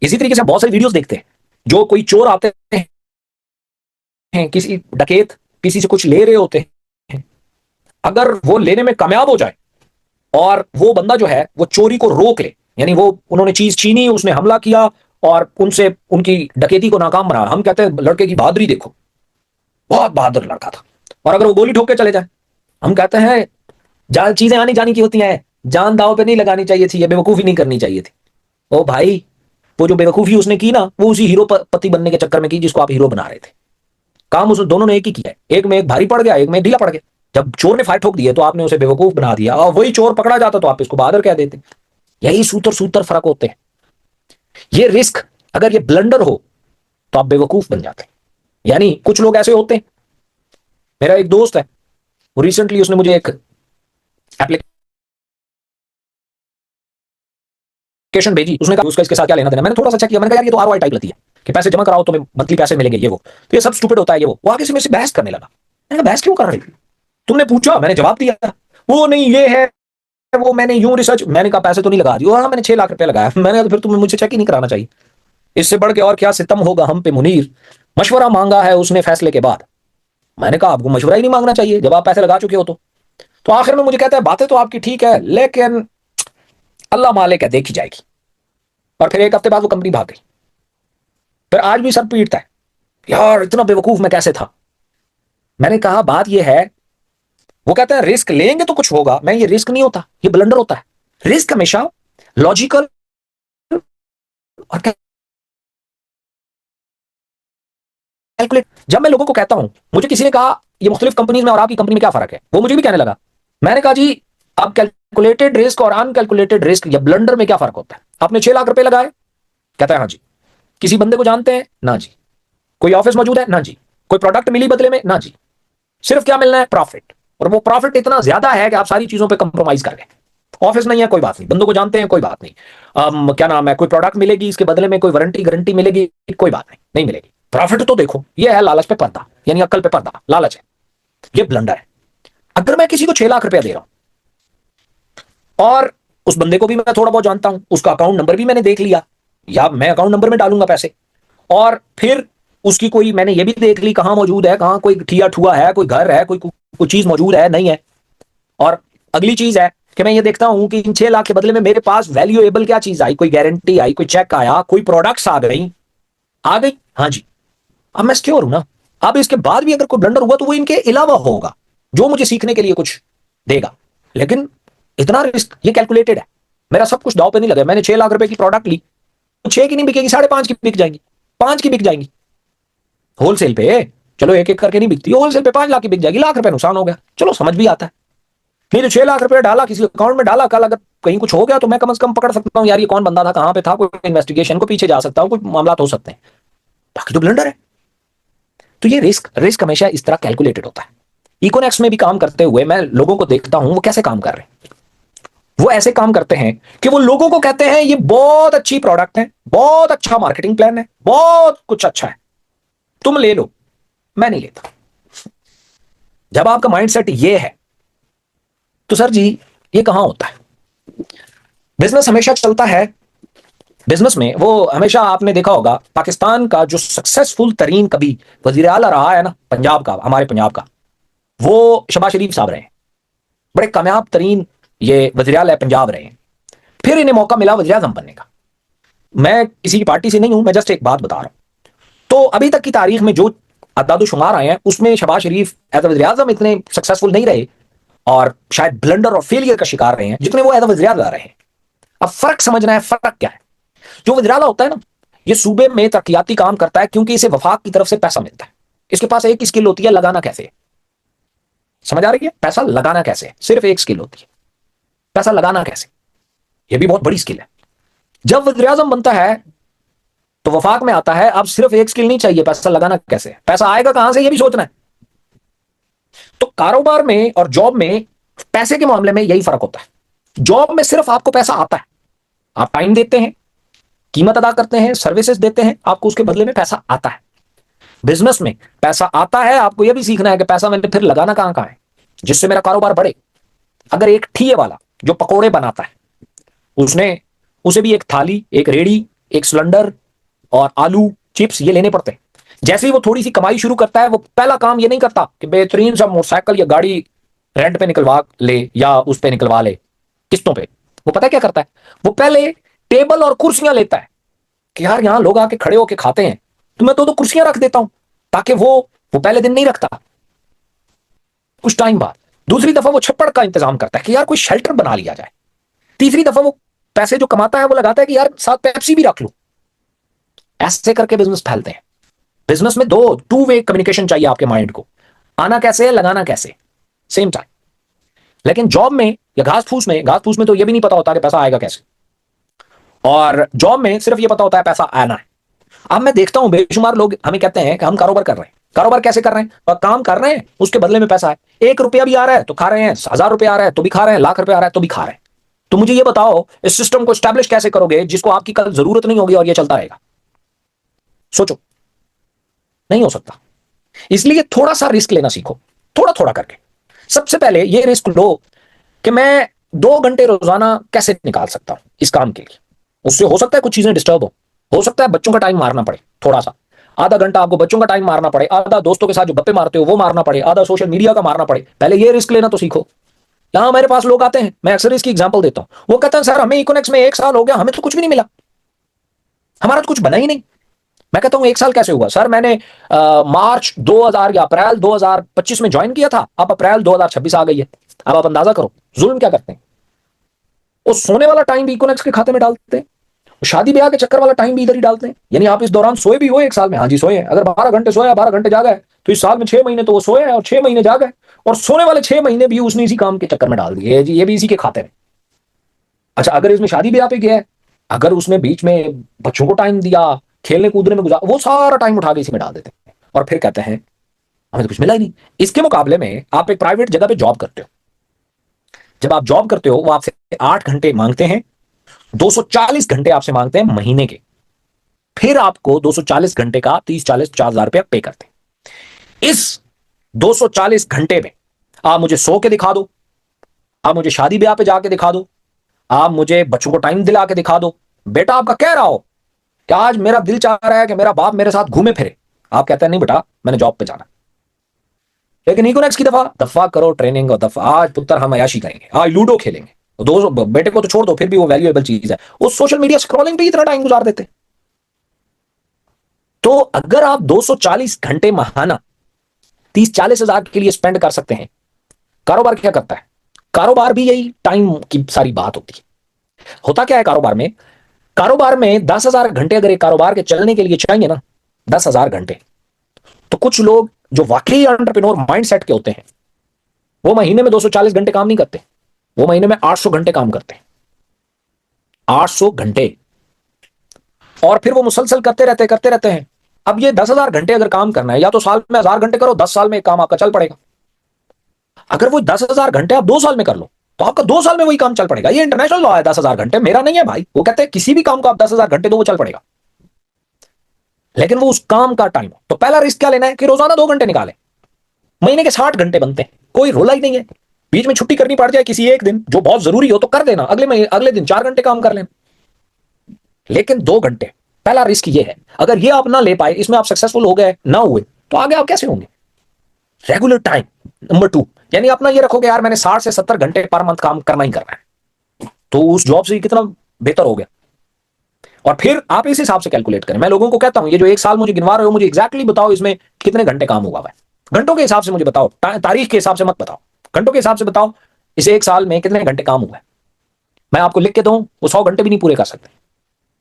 इसी तरीके से हम बहुत सारी वीडियोस देखते हैं, जो कोई चोर आते हैं, किसी डकैत किसी से कुछ ले रहे होते हैं, अगर वो लेने में कामयाब हो जाए और वो बंदा जो है वो चोरी को रोक ले, यानी वो उन्होंने चीज छीनी, उसने हमला किया और उनसे उनकी डकैती को नाकाम बनाया, हम कहते हैं लड़के की बहादुरी देखो, बहुत बहादुर लड़का था। और अगर वो गोली ठोक के चले जाए, हम कहते हैं जान चीजें आनी जानी की होती हैं, जान दाव पे नहीं लगानी चाहिए थी, ये बेवकूफी नहीं करनी चाहिए थी। ओ भाई, वो जो बेवकूफी उसने की ना, वो उसी हीरो पति बनने के चक्कर में की जिसको आप हीरो बना रहे थे। काम उस दोनों ने एक ही किया है, एक में एक भारी पड़ गया, एक में ढीला पड़ गया। जब चोर ने फाइट ठोक दिए तो आपने उसे बेवकूफ बना दिया, और वही चोर पकड़ा जाता तो आप इसको बहादुर कह देते। यही सूत्र सूत्र फर्क होते हैं। ये रिस्क अगर ये ब्लंडर हो तो आप बेवकूफ बन जाते हैं। यानी कुछ लोग ऐसे होते हैं मेरा एक दोस्त है, वो रिसेंटली उसने मुझे एक एप्लीकेशन भेजी, उसने कहा उसका इसके साथ क्या लेना देना। मैंने थोड़ा सा चेक किया, मैंने कहा यार ये तो आरओआई टाइप लगती है कि पैसे जमा कराओ तुम्हें मंथली पैसे मिलेंगे, ये वो, तो ये सब स्टूपिड होता है, ये वो आगे से मेरे से बहस करने लगा। मैंने कहा बहस क्यों कर रही, तुमने पूछा, मैंने जवाब दिया, वो नहीं ये है वो, मैंने यूं रिसर्च, मैंने कहा पैसे तो नहीं लगा दी, हाँ मैंने 6 लाख रुपए लगाया। मैंने कहा फिर तुम्हें मुझे चेक ही नहीं कराना चाहिए, इससे बढ़ के और क्या सितम होगा हम पे मुनीर। मशवरा मांगा है उसने फैसले के बाद। मैंने कहा आपको मशवरा ही नहीं मांगना चाहिए जब आप पैसे लगा चुके हो। तो आखिर में मुझे कहता है बातें तो आपकी ठीक है लेकिन अल्लाह मालिक है देखी जाएगी। और फिर एक हफ्ते बाद वो कंपनी भाग गई। फिर आज भी सर पीटता है, यार इतना बेवकूफ मैं कैसे था। मैंने कहा बात यह है, वो कहता है रिस्क लेंगे तो कुछ होगा, मैं ये रिस्क नहीं होता, ये ब्लंडर होता है। रिस्क हमेशा लॉजिकल और कैलकुलेट। जब मैं लोगों को कहता हूं, मुझे किसी ने कहा ये मुख्तलिफ कंपनीज में और आपकी कंपनी में क्या फर्क है, वो मुझे भी कहने लगा। मैंने कहा जी अब कैलकुलेटेड रिस्क और अनकैलकुलेटेड रिस्क या ब्लंडर में क्या फर्क होता है। आपने 6 लाख रुपए लगाए, कहता है हाँ जी। किसी बंदे को जानते हैं ना जी, कोई ऑफिस मौजूद है ना जी, कोई प्रोडक्ट मिली बदले में ना जी, सिर्फ क्या मिलना है प्रॉफिट। और वो प्रॉफिट इतना ज्यादा है कि आप सारी चीजों पे कंप्रोमाइज कर गए। ऑफिस नहीं है कोई बात नहीं, बंदों को जानते हैं कोई बात नहीं, क्या नाम है, कोई प्रोडक्ट मिलेगी इसके बदले में कोई वारंटी गारंटी मिलेगी, कोई बात नहीं, नहीं मिलेगी। प्रॉफिट तो देखो, ये है लालच पे पर्दा, यानी अक्ल पे पर्दा, लालच है, ये ब्लंडर है। अगर मैं किसी को 6 लाख रुपया दे रहा हूं और उस बंदे को भी मैं थोड़ा बहुत जानता हूं, उसका अकाउंट नंबर भी मैंने देख लिया, या मैं अकाउंट नंबर में डालूंगा पैसे, और फिर उसकी कोई मैंने ये भी देख ली कहां मौजूद है, कहां कोई ठिया ठुआ है, कोई घर है, कोई चीज मौजूद है नहीं है। और अगली चीज है कि मैं ये देखता हूं कि इन 6 लाख के बदले में मेरे पास वैल्यूएबल क्या चीज आई, कोई गारंटी आई, कोई चेक आया, कोई प्रोडक्ट्स आ गई हाँ जी, अब मैं सिक्योर हूं ना। अब इसके बाद भी अगर कोई ब्लंडर हुआ तो वो इनके अलावा होगा, जो मुझे सीखने के लिए कुछ देगा। लेकिन इतना रिस्क, ये कैलकुलेटेड है, मेरा सब कुछ दाव पे नहीं लगा। मैंने 6 लाख रुपए की प्रोडक्ट ली, तो 6 की नहीं बिकेगी, 5.5 की बिक जाएंगी, 5 की बिक जाएंगी होलसेल पे। चलो एक एक करके नहीं बिकती, होलसेल पे 5 लाख की बिक जाएगी, लाख रुपए नुकसान हो गया, चलो समझ भी आता है। नहीं तो 6 लाख रुपए डाला किसी अकाउंट में डाला, कल अगर कहीं कुछ हो गया तो मैं कम से कम पकड़ सकता हूँ यार ये कौन बंदा था, कहां पे था, कोई इन्वेस्टिगेशन को पीछे जा सकता हूं, कुछ मामला हो सकते हैं। बाकी तो ब्लंडर है। तो ये रिस्क रिस्क हमेशा इस तरह कैलकुलेटेड होता है। इकोनॉमिक्स में भी काम करते हुए मैं लोगों को देखता हूं वो कैसे काम कर रहे हैं। वो ऐसे काम करते हैं कि वो लोगों को कहते हैं ये बहुत अच्छी प्रोडक्ट है, बहुत अच्छा मार्केटिंग प्लान है, बहुत कुछ अच्छा है, तुम ले लो। मैं नहीं लेता। जब आपका माइंडसेट ये है तो सर जी ये कहां होता है। बिजनेस हमेशा चलता है, बिजनेस में वो हमेशा आपने देखा होगा, पाकिस्तान का जो सक्सेसफुल तरीन कभी वजीर आला रहा है ना पंजाब का, हमारे पंजाब का, वो शहबाज शरीफ साहब रहे हैं। बड़े कामयाब तरीन ये वजीर आला पंजाब रहे हैं। फिर इन्हें मौका मिला वजीर आजम बनने का। मैं किसी की पार्टी से नहीं हूं, मैं जस्ट एक बात बता रहा हूं। तो अभी तक की तारीख में जो अदादुशुमार आए हैं उसमें शहबाज शरीफ एज वजीर आजम इतने सक्सेसफुल नहीं रहे, और शायद ब्लंडर और फेलियर का शिकार रहे हैं जितने वो एज वजीर आला रहे हैं। अब फर्क समझना है, फर्क क्या है। जो वजीर आला होता है ना, ये सूबे में तरक्याती काम करता है क्योंकि इसे वफाक की तरफ से पैसा मिलता है। इसके पास एक स्किल होती है, लगाना कैसे। समझ आ रही है, पैसा लगाना कैसे, सिर्फ एक स्किल होती है, पैसा लगाना कैसे। ये भी बहुत बड़ी स्किल है। जब वजीर आजम बनता है तो वफाक में आता है, अब सिर्फ एक स्किल नहीं चाहिए, पैसा लगाना कैसे, पैसा आएगा कहां से ये भी सोचना है। तो कारोबार में और जॉब में पैसे के मामले में यही फर्क होता है। जॉब में सिर्फ आपको पैसा आता है, आप टाइम देते हैं, कीमत अदा करते हैं, सर्विसेज देते हैं, आपको उसके बदले में पैसा आता है। बिजनेस में पैसा आता है, आपको यह भी सीखना है कि पैसा मैंने फिर लगाना कहां कहां है जिससे मेरा कारोबार बढ़े। अगर एक ठिए वाला जो पकोड़े बनाता है, उसने उसे भी एक थाली, एक रेड़ी, एक सिलेंडर और आलू चिप्स ये लेने पड़ते हैं। जैसे ही वो थोड़ी सी कमाई शुरू करता है, वो पहला काम ये नहीं करता कि बेहतरीन सा मोटरसाइकिल या गाड़ी रेंट पे निकलवा ले या उस पे निकलवा ले किस्तों पे। वो पता है क्या करता है, वो पहले टेबल और कुर्सियां लेता है कि यार यहां लोग आके खड़े होके खाते हैं, तो मैं तो कुर्सियां रख देता हूं, ताकि वो पहले दिन नहीं रखता, कुछ टाइम बाद। दूसरी दफा वो छप्पड़ का इंतजाम करता है कि यार कोई शेल्टर बना लिया जाए। तीसरी दफा वो पैसे जो कमाता है वो लगाता है कि यार साथ पेप्सी भी रख लो। ऐसे करके बिजनेस फैलते हैं। बिजनेस में दो टू वे कम्युनिकेशन चाहिए आपके माइंड को, आना कैसे है, लगाना कैसे, सेम टाइम। लेकिन जॉब में या घास फूस में तो ये भी नहीं पता होता कि पैसा आएगा कैसे, और जॉब में सिर्फ ये पता होता है पैसा आना है। अब मैं देखता हूं बेशुमार लोग हमें कहते हैं कि हम कारोबार कर रहे हैं, कारोबार कैसे कर रहे हैं? और काम कर रहे हैं, उसके बदले में पैसा है। 1 रुपया भी आ रहा है तो खा रहे हैं, 1000 रुपया आ रहा है तो भी खा रहे हैं, लाख रुपया आ रहा है तो भी खा रहे हैं। तो मुझे ये बताओ, इस सिस्टम को स्टैब्लिश कैसे करोगे जिसको आपकी कल जरूरत नहीं होगी और ये चलता रहेगा? सोचो, नहीं हो सकता। इसलिए थोड़ा सा रिस्क लेना सीखो, थोड़ा थोड़ा करके। सबसे पहले ये रिस्क लो कि मैं 2 घंटे रोजाना कैसे निकाल सकता हूं इस काम के लिए। उससे हो सकता है कुछ चीजें डिस्टर्ब हो सकता है बच्चों का टाइम मारना पड़े, थोड़ा सा आधा घंटा आपको बच्चों का टाइम मारना पड़े, आधा दोस्तों के साथ जो गप्पे मारते हो वो मारना पड़े, आधा सोशल मीडिया का मारना पड़े। पहले ये रिस्क लेना तो सीखो। यहां मेरे पास लोग आते हैं, मैं अक्सर इसकी एग्जांपल देता हूं, वो कहते हैं सर हमें इकोनॉमिक्स में 1 साल हो गया, हमें तो कुछ भी नहीं मिला, हमारा तो कुछ बना ही नहीं। मैं कहता हूं 1 साल कैसे हुआ? सर मैंने मार्च 2000 या अप्रैल 2025 में ज्वाइन किया था, अब अप्रैल 2026 आ गई है। अब आप अंदाजा करो जुल्म क्या करते हैं। वो सोने वाला टाइम भी इकोनॉमिक्स के खाते में डालते हैं, शादी ब्याह के चक्कर वाला टाइम भी इधर ही डालते हैं। यानी आप इस दौरान सोए भी हो 1 साल में? हाँ जी सोए हैं। अगर 12 घंटे सोया, 12 घंटे जागा है, तो इस साल में 6 महीने तो वो सोए है और 6 महीने जागा है, और सोने वाले 6 महीने भी उसने इसी काम के चक्कर में डाल दिए जी, ये भी इसी के खाते में। अच्छा, अगर इसमें शादी ब्याह पे गया है, अगर उसमें बीच में बच्चों को टाइम दिया, खेलने कूदने में गुजार, वो सारा टाइम उठा के इसी में डाल देते हैं और फिर कहते हैं हमें तो कुछ मिला ही नहीं। इसके मुकाबले में आप एक प्राइवेट जगह पे जॉब करते हो, जब आप जॉब करते हो वो आपसे 8 घंटे मांगते हैं, 240 घंटे आपसे मांगते हैं महीने के, फिर आपको 240 घंटे का 30, 40, 50 हजार रुपया पे करते हैं। इस 240 घंटे में आप मुझे सो के दिखा दो, आप मुझे शादी ब्याह पे जाके दिखा दो, आप मुझे बच्चों को टाइम दिला के दिखा दो, बेटा आपका कह रहा हो कि आज मेरा दिल चाह रहा है कि मेरा बाप मेरे साथ घूमे फिरे, आप कहते हैं नहीं बेटा मैंने जॉब पे जाना। लेकिन इकोनॉमिक्स की दफा दफा करो ट्रेनिंग, और दफा आज पुत्र हम अयाशी करेंगे, आज लूडो खेलेंगे। दो बेटे को तो छोड़ दो, फिर भी वो वैल्यूएबल चीज है, वो सोशल मीडिया स्क्रॉलिंग पे इतना टाइम गुजार देते हैं। तो अगर आप 240 घंटे महाना 30, 40 हजार के लिए स्पेंड कर सकते हैं, कारोबार क्या करता है? कारोबार भी यही टाइम की सारी बात होती है। होता क्या है कारोबार में? कारोबार में 10 हजार घंटे अगर एक कारोबार के चलने के लिए चाहिए ना, 10 हजार घंटे, तो कुछ लोग जो वाकई एंटरप्रेन्योर माइंडसेट के होते हैं वो महीने में 240 घंटे काम नहीं करते, वो महीने में 800 घंटे काम करते हैं। 800 घंटे, और फिर वो मुसलसल करते रहते हैं। अब ये 10 हजार घंटे अगर काम करना है, या तो साल में 1000 घंटे करो, 10 साल में काम आपका चल पड़ेगा। अगर वो 10 हजार घंटे आप 2 साल में कर लो तो आपका 2 साल में वही काम चल पड़ेगा। ये इंटरनेशनल लॉ है, 10 हजार घंटे मेरा नहीं है भाई। वो कहते हैं किसी भी काम को आप 10 हजार घंटे दो वो चल पड़ेगा, लेकिन वो उस काम का टाइम हो। तो पहला रिस्क क्या लेना है कि रोजाना 2 घंटे निकालें, महीने के 60 घंटे बनते हैं, कोई रोला ही नहीं है। बीच में छुट्टी करनी पड़ जाए किसी एक दिन जो बहुत जरूरी हो तो कर देना, अगले महीने अगले दिन 4 घंटे काम कर लेना, लेकिन 2 घंटे। पहला रिस्क ये है, अगर ये आप ना ले पाए, इसमें आप सक्सेसफुल हो गए ना हुए, तो आगे आप कैसे होंगे? Regular time. नंबर 2, यानी अपना ये रखोगे यार मैंने 60 से 70 घंटे पर मंथ काम करना ही करना है, तो उस जॉब से कितना बेहतर हो गया। और फिर आप इस हिसाब से कैलकुलेट करें। मैं लोगों को कहता हूं ये जो 1 साल मुझे गिनवा रहे हो, मुझे एग्जैक्टली बताओ इसमें कितने घंटे काम हुआ है। घंटों के हिसाब से मुझे बताओ, तारीख के हिसाब से मत बताओ, घंटों के हिसाब से बताओ इस 1 साल में कितने घंटे काम हुआ है। मैं आपको लिख के दूं वो 100 घंटे भी नहीं पूरे कर सकते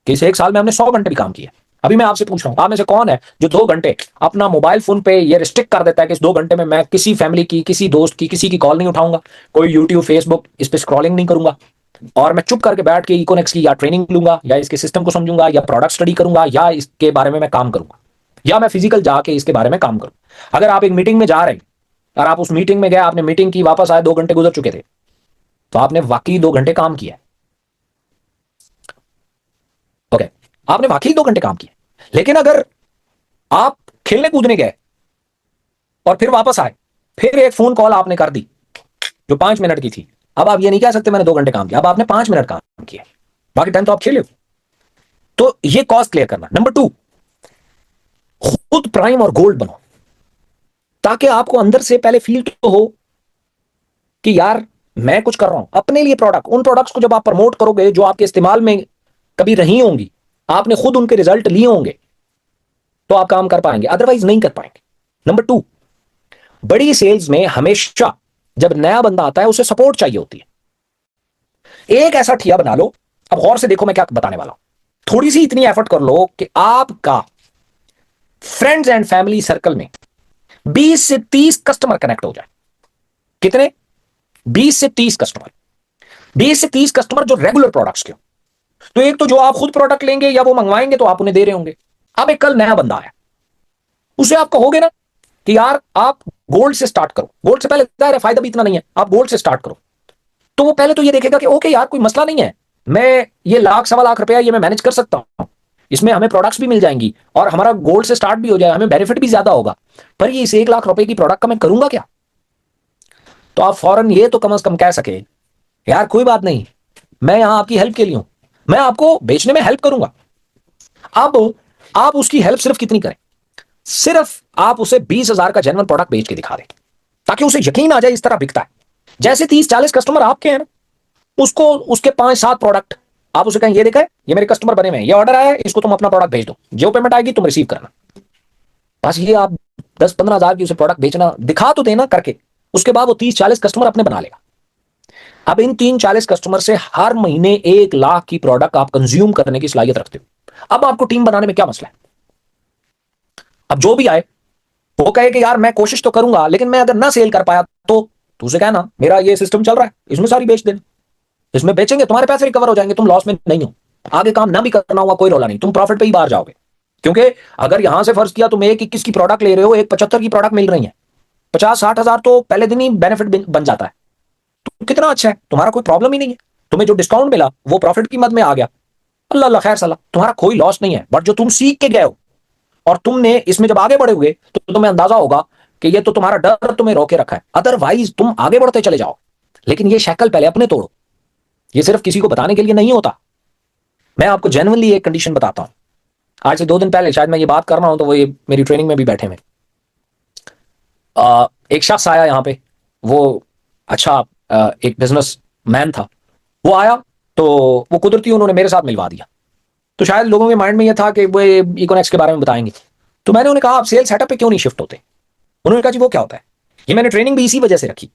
कि इस 1 साल में हमने 100 घंटे भी काम किया। अभी मैं आपसे पूछ रहा हूं, आप में से कौन है जो 2 घंटे अपना मोबाइल फोन पे ये रिस्ट्रिक्ट कर देता है कि इस 2 घंटे में मैं किसी फैमिली की, किसी दोस्त की, किसी की कॉल नहीं उठाऊंगा, कोई यूट्यूब फेसबुक इस पे स्क्रॉलिंग नहीं करूंगा, और मैं चुप करके बैठ के इकोनॉमिक्स की या ट्रेनिंग लूंगा, या इसके सिस्टम को समझूंगा, या प्रोडक्ट स्टडी करूंगा, या इसके बारे में मैं काम करूंगा, या मैं फिजिकल जाके इसके बारे में काम करूं। अगर आप एक मीटिंग में जा रहे हैं और आप उस मीटिंग में गए, आपने मीटिंग की, वापस आए, 2 घंटे गुजर चुके थे, तो आपने वाकई 2 घंटे काम किया। ओके, आपने वाकई 2 घंटे काम किया। लेकिन अगर आप खेलने कूदने गए और फिर वापस आए, फिर एक फोन कॉल आपने कर दी जो 5 मिनट की थी, अब आप ये नहीं कह सकते मैंने 2 घंटे काम किया, अब आपने 5 मिनट काम किया, बाकी टाइम तो आप खेले हो। तो ये कॉस्ट क्लियर करना। नंबर 2, खुद प्राइम और गोल्ड बनो, ताकि आपको अंदर से पहले फील तो हो कि यार मैं कुछ कर रहा हूं अपने लिए। प्रोडक्ट, उन प्रोडक्ट्स को जब आप प्रमोट करोगे जो आपके इस्तेमाल में कभी रही होंगी, आपने खुद उनके रिजल्ट लिए होंगे, तो आप काम कर पाएंगे, अदरवाइज नहीं कर पाएंगे। नंबर 2, बड़ी सेल्स में हमेशा जब नया बंदा आता है उसे सपोर्ट चाहिए होती है। एक ऐसा ठिया बना लो, अब गौर से देखो मैं क्या बताने वाला हूं, थोड़ी सी इतनी एफर्ट कर लो कि आपका फ्रेंड्स एंड फैमिली सर्कल में 20 से 30 कस्टमर कनेक्ट हो जाए। कितने? 20 से 30 कस्टमर। 20 से 30 कस्टमर जो रेगुलर प्रोडक्ट्स के हो। तो एक तो जो आप खुद प्रोडक्ट लेंगे या वो मंगवाएंगे तो आप उन्हें दे रहे होंगे। अब एक कल नया बंदा आया, उसे आप कहोगे ना कि यार आप गोल्ड से स्टार्ट करो, गोल्ड से पहले जाहिर है फायदा भी इतना नहीं है, आप गोल्ड से स्टार्ट करो, तो वो पहले तो ये देखेगा कि ओके यार कोई मसला नहीं है, मैं ये लाख सवा लाख रुपया ये मैं मैनेज कर सकता हूं, इसमें हमें प्रोडक्ट्स भी मिल जाएंगी और हमारा गोल्ड से स्टार्ट भी हो जाए, हमें बेनिफिट भी ज्यादा होगा, पर ये इस 1 लाख रुपए की प्रोडक्ट का मैं करूंगा क्या? तो आप फौरन ये तो कम से कम कह सके यार कोई बात नहीं, मैं यहां आपकी हेल्प के लिए हूं, मैं आपको बेचने में हेल्प करूंगा। अब आप उसकी हेल्प सिर्फ कितनी करें, सिर्फ आप उसे 20,000 का जेन्युइन प्रोडक्ट बेच के दिखा दें, ताकि उसे यकीन आ जाए इस तरह बिकता है। जैसे 30-40 कस्टमर आपके हैं ना, उसको उसके 5-7 प्रोडक्ट आप उसे कहें ये देखा है, ये मेरे कस्टमर बने हुए हैं, ये ऑर्डर आया है, इसको तुम अपना प्रोडक्ट भेज दो, जो पेमेंट आएगी तुम रिसीव करना। बस ये आप 10-15 हजार की उसे प्रोडक्ट बेचना दिखा तो देना करके, उसके बाद वो 30-40 कस्टमर अपने बना लेगा। अब इन 30-40 कस्टमर से हर महीने 1 लाख की प्रोडक्ट आप कंज्यूम करने की सलाहियत रखते हो। अब आपको टीम बनाने में क्या मसला है? अब जो भी आए वो कहे कि यार मैं कोशिश तो करूंगा, लेकिन मैं अगर ना सेल कर पाया तो उसे कहना मेरा ये सिस्टम चल रहा है, इसमें सारी बेच देना, इसमें बेचेंगे तुम्हारे पैसे रिकवर हो जाएंगे, तुम लॉस में नहीं हो, आगे काम ना भी करना हुआ कोई रोला नहीं, तुम प्रॉफिट पे ही बाहर जाओगे। क्योंकि अगर यहां से फर्ज किया तुम 1-21 की प्रोडक्ट ले रहे हो, 1-75 की प्रोडक्ट मिल रही है, 50-60 हजार तो पहले दिन ही बेनिफिट बन जाता है, तो कितना अच्छा है, तुम्हारा कोई प्रॉब्लम ही नहीं है, तुम्हें जो डिस्काउंट मिला वो प्रॉफिट की मद में आ गया, अल्लाह अल्लाह खैर सलाह, तुम्हारा कोई लॉस नहीं है। बट जो तुम सीख के गए हो और तुमने इसमें जब आगे बढ़ोगे तो तुम्हें अंदाजा होगा कि ये तो तुम्हारा डर तुम्हें रोके रखा है, अदरवाइज तुम आगे बढ़ते चले जाओ। लेकिन ये शक्ल पहले अपने तोड़ो, ये सिर्फ किसी को बताने के लिए नहीं होता। मैं आपको जेन्युइनली एक कंडीशन बताता हूं, आज से 2 दिन पहले शायद मैं ये बात कर रहा हूं तो वो ये मेरी ट्रेनिंग में भी बैठे हुए एक शख्स आया यहाँ पे, वो अच्छा एक बिजनेस मैन था, वो आया तो वो कुदरती उन्होंने मेरे साथ मिलवा दिया, तो शायद लोगों के माइंड में ये था कि वो इकोनॉमिक्स के बारे में बताएंगे, तो मैंने उन्हें कहा आप सेल सेटअप पे क्यों नहीं शिफ्ट होते? उन्होंने कहा जी वो क्या होता है? ये मैंने ट्रेनिंग भी इसी वजह से रखी।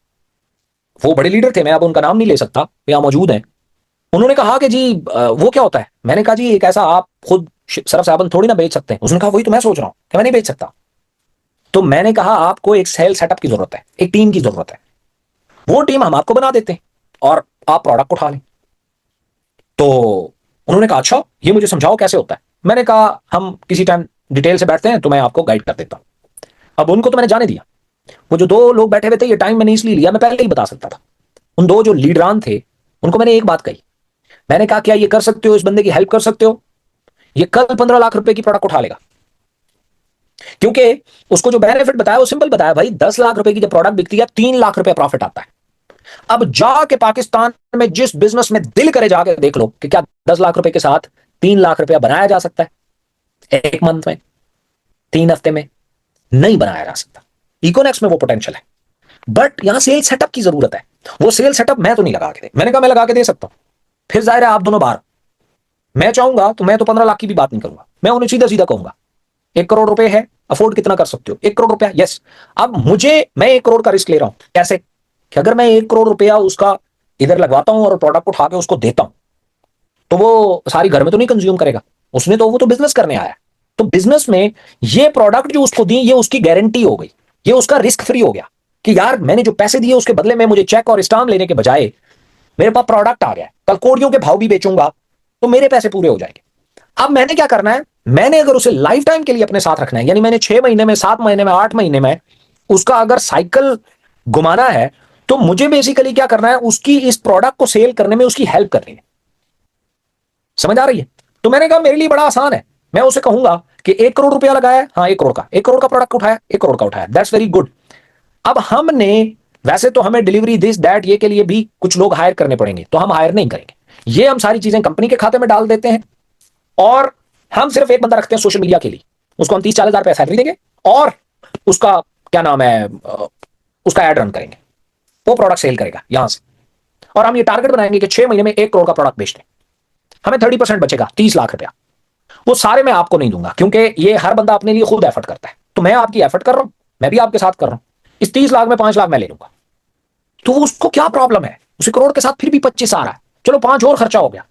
वो बड़े लीडर थे, मैं अब उनका नाम नहीं ले सकता, यहाँ मौजूद हैं। उन्होंने कहा कि जी वो क्या होता है? मैंने कहा जी एक ऐसा आप खुद सरफ साबन थोड़ी ना बेच सकते हैं। उसने कहा वही तो मैं सोच रहा हूँ कि मैं नहीं बेच सकता। तो मैंने कहा आपको एक सेल सेटअप की जरूरत है, एक टीम की जरूरत है, वो टीम हम आपको बना देते हैं और आप प्रोडक्ट उठा लें। तो उन्होंने कहा अच्छा ये मुझे समझाओ कैसे होता है। मैंने कहा हम किसी टाइम डिटेल से बैठते हैं तो मैं आपको गाइड कर देता हूं। अब उनको तो मैंने जाने दिया, वो जो 2 लोग बैठे हुए थे, ये टाइम मैंने इसलिए लिया, मैं पहले ही बता सकता था। उन 2 जो लीडरान थे उनको मैंने एक बात कही, मैंने कहा क्या ये कर सकते हो, इस बंदे की हेल्प कर सकते हो? ये कल 15 लाख रुपए की प्रोडक्ट उठा लेगा, क्योंकि उसको जो बेनिफिट बताया वो सिंपल बताया, भाई 10 लाख रुपए की जब प्रोडक्ट बिकती है 3 लाख रुपए प्रॉफिट आता है। अब जाके पाकिस्तान में जिस बिजनेस में दिल करे जाके देख लो कि क्या 10 लाख रुपए के साथ 3 लाख रुपया बनाया जा सकता है एक मंथ में, 3 हफ्ते में? नहीं बनाया जा सकता। इकोनॉमिक्स में वो पोटेंशियल है, बट यहां सेल सेटअप की जरूरत है। वो सेल सेटअप मैं तो नहीं लगा के दे, मैंने कहा मैं लगा के दे सकता हूं, फिर जाहिर है आप दोनों बाहर। मैं चाहूंगा तो मैं तो 15 लाख की भी बात नहीं करूंगा, मैं उन्हें सीधा सीधा कहूंगा 1 करोड़ रुपए है, अफोर्ड कितना कर सकते हो? 1 करोड़ रुपया, यस। अब मुझे, मैं 1 करोड़ का रिस्क ले रहा हूं, कैसे कि अगर मैं 1 करोड़ रुपया उसका इधर लगवाता हूं और प्रोडक्ट उठा के उसको देता हूं, तो वो सारी घर में तो नहीं कंज्यूम करेगा, उसने तो वो तो बिजनेस करने आया है। तो बिजनेस में ये प्रोडक्ट जो उसको दी ये उसकी गारंटी हो गई, ये उसका रिस्क फ्री हो गया कि यार मैंने जो पैसे दिए उसके बदले में मुझे चेक और स्टाम्प लेने के बजाय मेरे पास प्रोडक्ट आ गया, कल कोड़ियों के भाव भी बेचूंगा तो मेरे पैसे पूरे हो जाएंगे। अब मैंने क्या करना है, मैंने अगर उसे लाइफ टाइम के लिए अपने साथ रखना है, यानी मैंने 6 महीने में, 7 महीने में, 8 महीने में उसका अगर साइकिल घुमाना है, तो मुझे बेसिकली क्या करना है, उसकी इस प्रोडक्ट को सेल करने में उसकी हेल्प करनी है। समझ आ रही है? तो मैंने कहा मेरे लिए बड़ा आसान है, मैं उसे कहूंगा कि 1 करोड़ रुपया लगाया, हाँ 1 करोड़ का, 1 करोड़ का प्रोडक्ट उठाया, 1 करोड़ का उठाया, दैट्स वेरी गुड। अब हमने, वैसे तो हमें डिलीवरी दिस दैट ये के लिए भी कुछ लोग हायर करने पड़ेंगे, तो हम हायर नहीं करेंगे, ये हम सारी चीजें कंपनी के खाते में डाल देते हैं और हम सिर्फ एक बंदा रखते हैं सोशल मीडिया के लिए, उसको हम 30-40 हजार रुपया सैलरी देंगे और उसका क्या नाम है, उसका एड रन करेंगे, वो प्रोडक्ट सेल करेगा यहां से। और हम ये टारगेट बनाएंगे कि 6 महीने में 1 करोड़ का प्रोडक्ट बेचते हैं, हमें 30% बचेगा, 30 लाख रुपया। वो सारे मैं आपको नहीं दूंगा, क्योंकि ये हर बंदा अपने लिए खुद एफर्ट करता है, तो मैं आपकी एफर्ट कर रहा हूं, मैं भी आपके साथ कर रहा हूं, इस 30 लाख में 5 लाख मैं ले लूंगा। तो उसको क्या प्रॉब्लम है, उसे करोड़ के साथ फिर भी 25 आ रहा है, चलो 5 और खर्चा हो गया,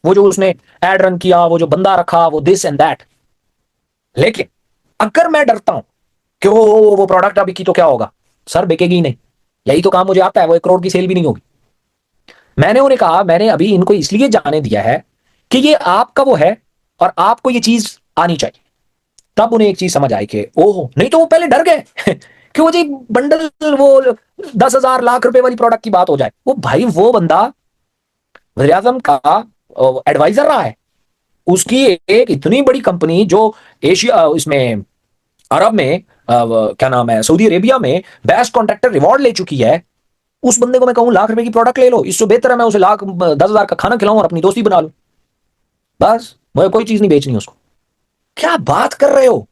वो जो उसने एड रन किया, वो जो बंदा रखा, वो दिस एंड दैट। लेकिन अगर मैं डरता हूं कि वो प्रोडक्ट अभी की तो क्या होगा, सर बिकेगी ही नहीं, यही तो काम मुझे आता है, वो 1 करोड़ की सेल भी नहीं होगी। मैंने उन्हें कहा मैंने अभी इनको इसलिए जाने दिया है कि ये आपका वो है और आपको ये चीज आनी चाहिए। तब उन्हें एक चीज समझ आई कि ओह, नहीं तो वो पहले डर गए कि वो जी बंडल, वो 10,000 लाख रुपए वाली प्रोडक्ट की बात हो जाए। वो भाई, वो बंदा वज़ीर आज़म का एडवाइजर रहा है। उसकी एक इतनी बड़ी कंपनी जो एशिया, इसमें अरब में, क्या नाम है, सऊदी अरेबिया में बेस्ट कॉन्ट्रैक्टर रिवॉर्ड ले चुकी है। उस बंदे को मैं कहूं लाख रुपए की प्रोडक्ट ले लो, इससे बेहतर है मैं उसे लाख 10,000 का खाना खिलाऊं और अपनी दोस्ती बना लूं। बस मुझे कोई चीज नहीं बेचनी उसको। क्या बात कर रहे हो?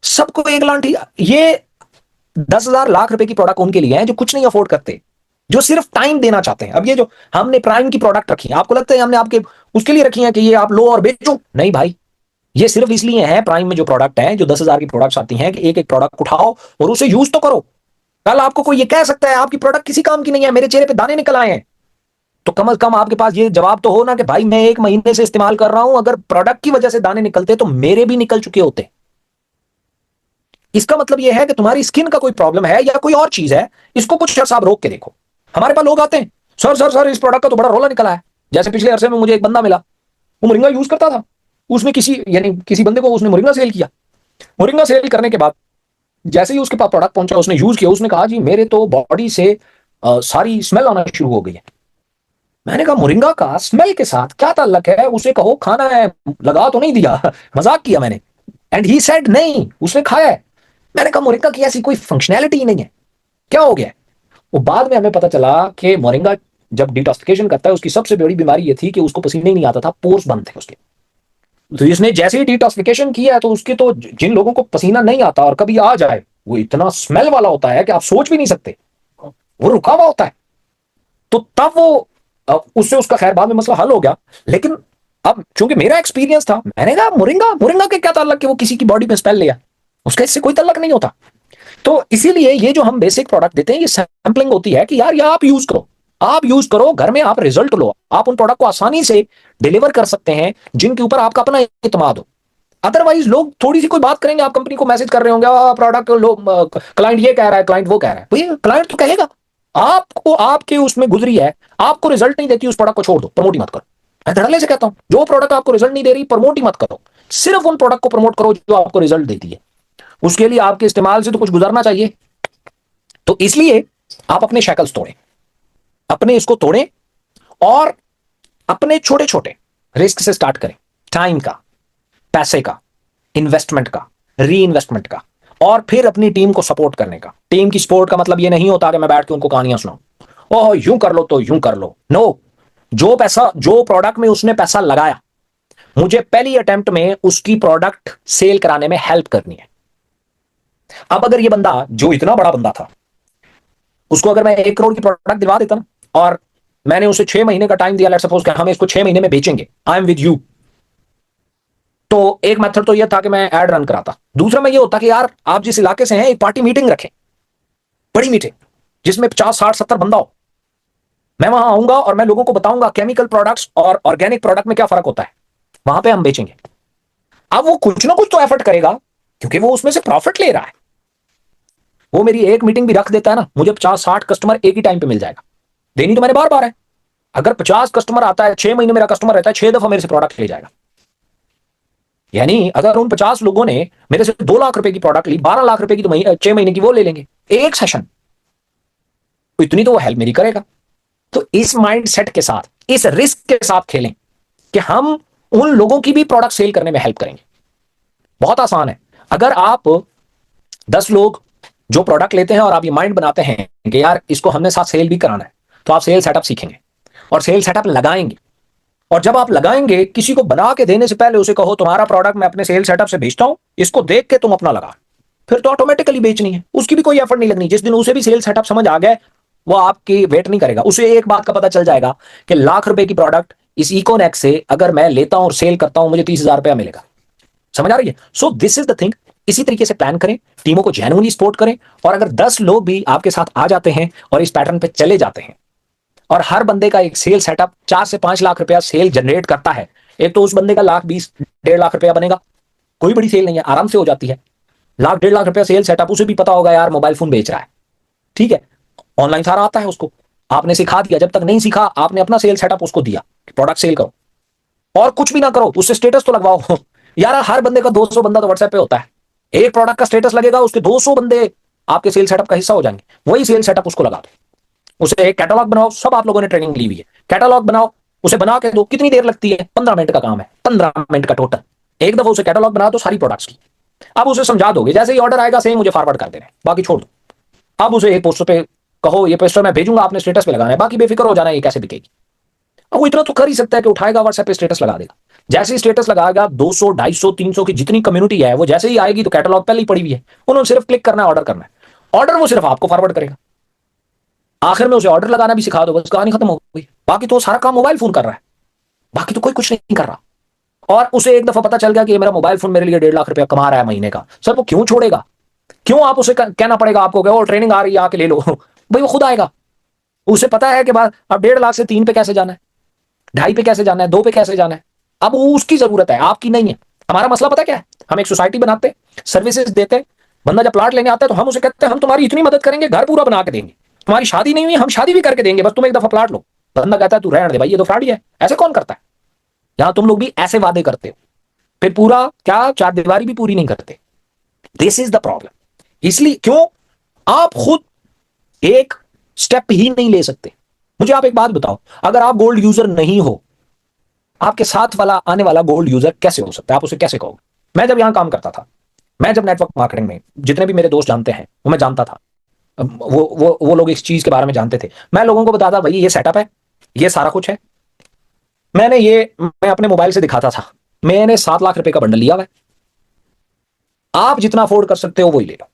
सबको एक लाठी। ये 10,000 लाख रुपए की प्रोडक्ट उनके लिए है जो कुछ नहीं अफोर्ड करते, जो सिर्फ टाइम देना चाहते हैं। अब ये जो हमने प्राइम की प्रोडक्ट रखी है, आपको लगता है हमने आपके उसके लिए रखी है कि ये आप लो और बेचो? नहीं भाई, ये सिर्फ इसलिए है, प्राइम में जो प्रोडक्ट है, जो 10,000 की प्रोडक्ट्स आती हैं, कि एक एक प्रोडक्ट उठाओ और उसे यूज तो करो। कल आपको कोई ये कह सकता है आपकी प्रोडक्ट किसी काम की नहीं है, मेरे चेहरे पे दाने निकल आए हैं, तो कम से कम आपके पास ये जवाब तो हो ना कि भाई मैं 1 महीने से इस्तेमाल कर रहा हूं, अगर प्रोडक्ट की वजह से दाने निकलते तो मेरे भी निकल चुके होते। इसका मतलब यह है कि तुम्हारी स्किन का कोई प्रॉब्लम है या कोई और चीज है, इसको कुछ अर्सा आप रोक के देखो। हमारे पास लोग आते हैं, सर सर सर इस प्रोडक्ट का तो बड़ा रोला निकला है। जैसे पिछले अरसे में मुझे एक बंदा मिला, वो मोरिंगा यूज करता था। उसने किसी बंदे को उसने मोरिंगा सेल किया। मोरिंगा सेल करने के बाद जैसे ही उसके पास प्रोडक्ट पहुंचा, उसने यूज किया, उसने कहा जी मेरे तो बॉडी से सारी स्मेल आना शुरू हो गई है। मैंने कहा मोरिंगा का स्मेल के साथ क्या ताल्लुक है? उसे कहो खाना है, लगा तो नहीं दिया मजाक किया मैंने। एंड ही सेड नहीं, उसने खाया है। मैंने कहा मोरिंगा की ऐसी कोई फंक्शनैलिटी ही नहीं है, क्या हो गया? वो बाद में हमें पता चला कि मोरिंगा जब डिटॉक्सिफिकेशन करता है, उसकी सबसे बड़ी बीमारी ये थी कि उसको पसीने ही नहीं आता था, पोर्स बंद थे उसके। तो इसने जैसे ही डिटॉक्सिफिकेशन किया है, तो उसके तो जिन लोगों को पसीना नहीं आता और कभी आ जाए, वो इतना स्मेल वाला होता है कि आप सोच भी नहीं सकते, वो रुका हुआ होता है। तो तब वो उससे उसका खैर बाद में मसला हल हो गया। लेकिन अब चूंकि मेरा एक्सपीरियंस था, मैंने कहा मोरिंगा मोरिंगा के क्या ताल्लुक कि वो किसी की बॉडी में स्पेल लिया, उसका इससे कोई ताल्लुक नहीं होता। तो इसीलिए ये जो हम बेसिक प्रोडक्ट देते हैं, ये सैंपलिंग होती है कि यार ये आप यूज करो, आप यूज करो, घर में आप रिजल्ट लो, आप उन प्रोडक्ट को आसानी से डिलीवर कर सकते हैं जिनके ऊपर आपका अपना इत्मीनान हो। अदरवाइज लोग थोड़ी सी कोई बात करेंगे, आप कंपनी को मैसेज कर रहे होंगे, प्रोडक्ट लोग, क्लाइंट ये कह रहा है, क्लाइंट वो कह रहा है, भैया क्लाइंट तो कहेगा, आपको आपके उसमें गुजरी है, आपको रिजल्ट नहीं देती, उस प्रोडक्ट को छोड़ दो, प्रमोट ही मत करो। मैं धड़ल्ले से कहता हूं, जो प्रोडक्ट आपको रिजल्ट नहीं दे रही, प्रमोट ही मत करो। सिर्फ उन प्रोडक्ट को प्रमोट करो जो आपको रिजल्ट देती है। उसके लिए आपके इस्तेमाल से तो कुछ गुजरना चाहिए। तो इसलिए आप अपने शैकल्स तोड़ें, अपने इसको तोड़ें, और अपने छोटे छोटे रिस्क से स्टार्ट करें। टाइम का, पैसे का, इन्वेस्टमेंट का, री इन्वेस्टमेंट का, और फिर अपनी टीम को सपोर्ट करने का। टीम की सपोर्ट का मतलब यह नहीं होता कि मैं बैठ के उनको कहानियां सुनाऊं, ओह यूं कर लो तो यूं कर लो। नो, जो पैसा, जो प्रोडक्ट में उसने पैसा लगाया, मुझे पहली अटेम्प्ट में उसकी प्रोडक्ट सेल कराने में हेल्प करनी है। अब अगर ये बंदा, जो इतना बड़ा बंदा था, उसको अगर मैं 1 करोड़ की प्रोडक्ट दिलवा देता ना, और मैंने उसे 6 महीने का टाइम दिया, लेट्स सपोज कि हम इसको 6 महीने में बेचेंगे, आई एम विद यू, तो एक मेथड तो यह था कि मैं एड रन कराता। दूसरा में यह होता कि यार आप जिस इलाके से हैं, एक पार्टी मीटिंग रखें, बड़ी मीटिंग, जिसमें 50 60 70 बंदा हो। मैं वहां आऊंगा और मैं लोगों को बताऊंगा केमिकल प्रोडक्ट्स और ऑर्गेनिक प्रोडक्ट में क्या फर्क होता है, वहां पे हम बेचेंगे। अब वो कुछ ना कुछ तो एफर्ट करेगा, क्योंकि वो उसमें से प्रॉफिट ले रहा है। वो मेरी एक मीटिंग भी रख देता है ना, मुझे 50 60 कस्टमर एक ही टाइम पे मिल जाएगा। देनी तो मैंने बार बार है। अगर 50 कस्टमर आता है, 6 महीने मेरा कस्टमर रहता है, 6 दफा मेरे से प्रोडक्ट ले जाएगा। यानी अगर उन 50 लोगों ने मेरे से 2 लाख रुपए की प्रोडक्ट ली, 12 लाख रुपए की तो 6 महीने की वो ले लेंगे एक सेशन। तो इतनी तो वो हेल्प मेरी करेगा। तो इस माइंड सेट के साथ, इस रिस्क के साथ खेलें कि हम उन लोगों की भी प्रोडक्ट सेल करने में हेल्प करेंगे। बहुत आसान है। अगर आप 10 लोग जो प्रोडक्ट लेते हैं और आप ये माइंड बनाते हैं कि यार इसको हमने साथ सेल भी कराना है, तो आप सेल सेटअप सीखेंगे और सेल सेटअप लगाएंगे। और जब आप लगाएंगे, किसी को बना के देने से पहले उसे कहो तुम्हारा प्रोडक्ट मैं अपने सेल सेटअप से भेजता हूं, इसको देख के तुम अपना लगा। फिर तो ऑटोमेटिकली बेचनी है, उसकी भी कोई एफर्ट नहीं लगनी। जिस दिन उसे भी सेल सेटअप समझ आ गए, वो आपकी वेट नहीं करेगा। उसे एक बात का पता चल जाएगा कि लाख रुपए की प्रोडक्ट इस इकोनेक्स से अगर मैं लेता हूं और सेल करता हूं, मुझे 30,000 रुपया मिलेगा। समझ आ रही है? So this is the thing. इसी तरीके से प्लान करें, टीमों को जेन्युइनली सपोर्ट करें, और अगर 10 लोग भी आपके साथ आ जाते हैं और इस पैटर्न पे चले जाते हैं, और हर बंदे का एक सेल सेटअप 4 से 5 लाख रुपया सेल जनरेट करता है, एक तो उस बंदे का लाख 20 1.5 लाख रुपया बनेगा। कोई बड़ी सेल नहीं है, आराम से हो जाती है। लाख 1.5 लाख रुपया सेल सेटअप, उसे भी पता होगा यार मोबाइल फोन बेच रहा है, ठीक है, ऑनलाइन सारा आता है उसको, आपने सिखा दिया। जब तक नहीं सीखा, आपने अपना सेल सेटअप उसको दिया, प्रोडक्ट सेल करो, और कुछ भी ना करो, उससे स्टेटस तो लगवाओ यार हर बंदे का 200 बंदा तो व्हाट्सएप पे होता है, एक प्रोडक्ट का स्टेटस लगेगा, उसके 200 बंदे आपके सेल सेटअप का हिस्सा हो जाएंगे। वही सेल सेटअप उसको लगा दो, उसे एक कैटलॉग बनाओ, सब आप लोगों ने ट्रेनिंग ली हुई है, कैटलॉग बनाओ, उसे बना के दो। कितनी देर लगती है? 15 मिनट का काम है, 15 मिनट का टोटल। एक दफा उसे कैटलॉग बना दो सारी प्रोडक्ट्स की। अब उसे समझा दोगे, जैसे ही ऑर्डर आएगा सेम मुझे फॉरवर्ड कर देना है, बाकी छोड़ दो। अब उसे एक पोस्टर पे कहो ये पोस्टर मैं भेजूंगा, आपने स्टेटस पे लगाना है, बाकी बेफिक्र हो जाना है ये कैसे बिकेगी। अब वो इतना तो कर ही सकता है कि उठाएगा व्हाट्सएप पे स्टेटस लगा देगा। जैसे ही स्टेटस लगाएगा 200 250 300 की जितनी कम्युनिटी है वो जैसे ही आएगी तो कैटलॉग पहले ही पड़ी हुई है, उन्होंने सिर्फ क्लिक करना है, ऑर्डर करना है, ऑर्डर वो सिर्फ आपको फॉरवर्ड करेगा। आखिर में उसे ऑर्डर लगाना भी सिखा दो, बस कहानी खत्म हो गई। बाकी तो सारा काम मोबाइल फोन कर रहा है, बाकी तो कोई कुछ नहीं कर रहा। और उसे एक दफा पता चल गया कि ये मेरा मोबाइल फोन मेरे लिए 1.5 लाख रुपया कमा रहा है महीने का, सर वो क्यों छोड़ेगा? क्यों आप उसे कहना पड़ेगा आपको कि वो ट्रेनिंग आ रही है आके ले लो भाई वो खुद आएगा। उसे पता है कि बाद अब 1.5 लाख से 3 पे कैसे जाना है, 2.5 पे कैसे जाना है, 2 पे कैसे जाना है। अब वो उसकी जरूरत है, आपकी नहीं है। हमारा मसला पता क्या है? हम एक सोसाइटी बनाते, सर्विसेज देते, बंदा जब प्लाट लेने आता है तो हम उसे कहते हैं हम तुम्हारी इतनी मदद करेंगे, घर पूरा बना के देंगे, तुम्हारी शादी नहीं हुई हम शादी भी करके देंगे, बस तुम एक दफा प्लाट लो। बंदा कहता है तू रहने दे भाई, ये तो फ्रॉड ही है, ऐसे कौन करता है? यहां तुम लोग भी ऐसे वादे करते हो, फिर पूरा क्या चार दीवारी भी पूरी नहीं करते। This is the problem. इसलिए क्यों आप खुद एक स्टेप ही नहीं ले सकते? मुझे आप एक बात बताओ, अगर आप गोल्ड यूजर नहीं हो, आपके साथ वाला आने वाला गोल्ड यूजर कैसे हो सकता है? आप उसे कैसे कहोगे? मैं जब यहां काम करता था, मैं जब नेटवर्क मार्केटिंग में, जितने भी मेरे दोस्त जानते हैं वो मैं जानता था, वो लोग इस चीज के बारे में जानते थे। मैं लोगों को बताता भाई ये सेटअप है, ये सारा कुछ है, मैं अपने मोबाइल से दिखाता था, मैंने 7 लाख रुपए का बंडल लिया हुआ है, आप जितना अफोर्ड कर सकते हो वही ले लो।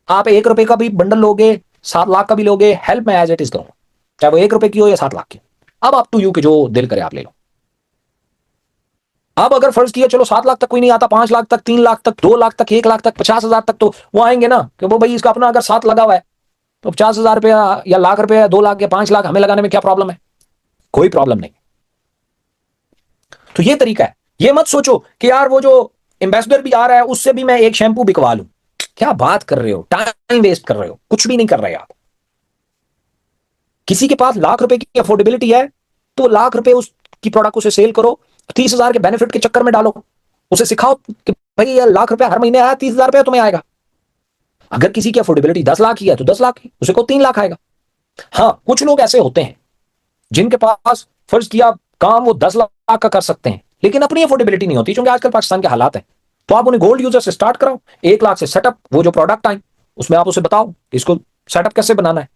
आप 1 रुपए का भी बंडल लोगे, 7 लाख का भी लोगे, हेल्प मैं एज इट इज करूंगा, चाहे वो 1 रुपए की हो या 7 लाख की। अब आप टू यू के जो दिल करे आप ले लो। अब अगर फर्ज किया चलो 7 लाख तक कोई नहीं आता, 5 लाख तक, 3 लाख तक, 2 लाख तक, 1 लाख तक, 50,000 तक, तो वो आएंगे ना कि वो भाई इसका अपना अगर 7 लगा हुआ है तो 50,000 रुपया या लाख रुपया या 2 लाख या 5 लाख हमें लगाने में क्या प्रॉब्लम है? कोई प्रॉब्लम नहीं। तो ये तरीका है। ये मत सोचो कि यार वो जो एम्बेसडर भी आ रहा है उससे भी मैं एक शैम्पू बिकवा लूं। क्या बात कर रहे हो, टाइम वेस्ट कर रहे हो, कुछ भी नहीं कर रहे आप। किसी के पास लाख रुपए की अफोर्डेबिलिटी है तो लाख रुपए उसकी प्रोडक्ट उसे सेल करो, 30,000 के बेनिफिट के चक्कर में डालो, उसे सिखाओ कि भाई ये लाख रुपया हर महीने आया, 30,000 रुपया तुम्हें आएगा। अगर किसी की अफोर्डेबिलिटी 10 लाख की है तो 10 लाख की, उसे को 3 लाख आएगा। हाँ कुछ लोग ऐसे होते हैं जिनके पास फर्ज किया काम वो 10 लाख का कर सकते हैं लेकिन अपनी अफोर्डेबिलिटी नहीं होती, क्योंकि आजकल पाकिस्तान के हालात है। तो आप उन्हें गोल्ड यूजर से स्टार्ट कराओ, 1 लाख से सेटअप, वो जो प्रोडक्ट आए उसमें आप उसे बताओ कि इसको सेटअप कैसे बनाना है।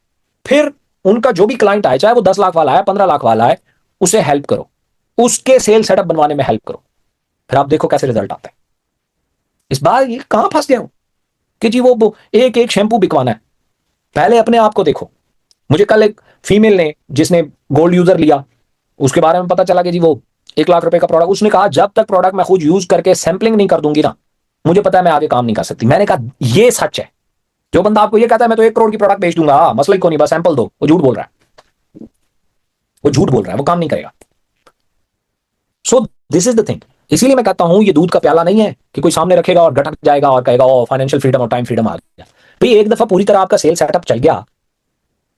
फिर उनका जो भी क्लाइंट आए, चाहे वो 10 लाख वाला है, 15 लाख वाला है, उसे हेल्प करो, उसके सेल सेटअप बनवाने में हेल्प करो, फिर आप देखो कैसे रिजल्ट आता है। इस बार ये कहां फंस गया हो कि जी वो एक एक शैम्पू बिकवाना है। पहले अपने आप को देखो। मुझे कल एक फीमेल ने जिसने गोल्ड यूजर लिया, उसके बारे में पता चला कि जी वो 1 लाख रुपए का प्रोडक्ट, उसने कहा जब तक प्रोडक्ट मैं खुद यूज करके सैंपलिंग नहीं कर दूंगी ना, मुझे पता है मैं आगे काम नहीं कर सकती। मैंने कहा ये सच है। जो बंदा आपको ये कहता है मैं तो 1 करोड़ की प्रोडक्ट बेच दूंगा, मसला ही को नहीं, बस सैंपल दो, वो झूठ बोल रहा है। वो झूठ बोल रहा है, वो काम नहीं करेगा। So this is the thing. इसीलिए मैं कहता हूं ये दूध का प्याला नहीं है कि कोई सामने रखेगा और गटक जाएगा और कहेगा ओ फाइनेंशियल फ्रीडम और टाइम फ्रीडम आ गया। भाई एक दफा पूरी तरह आपका सेल सेटअप चल गया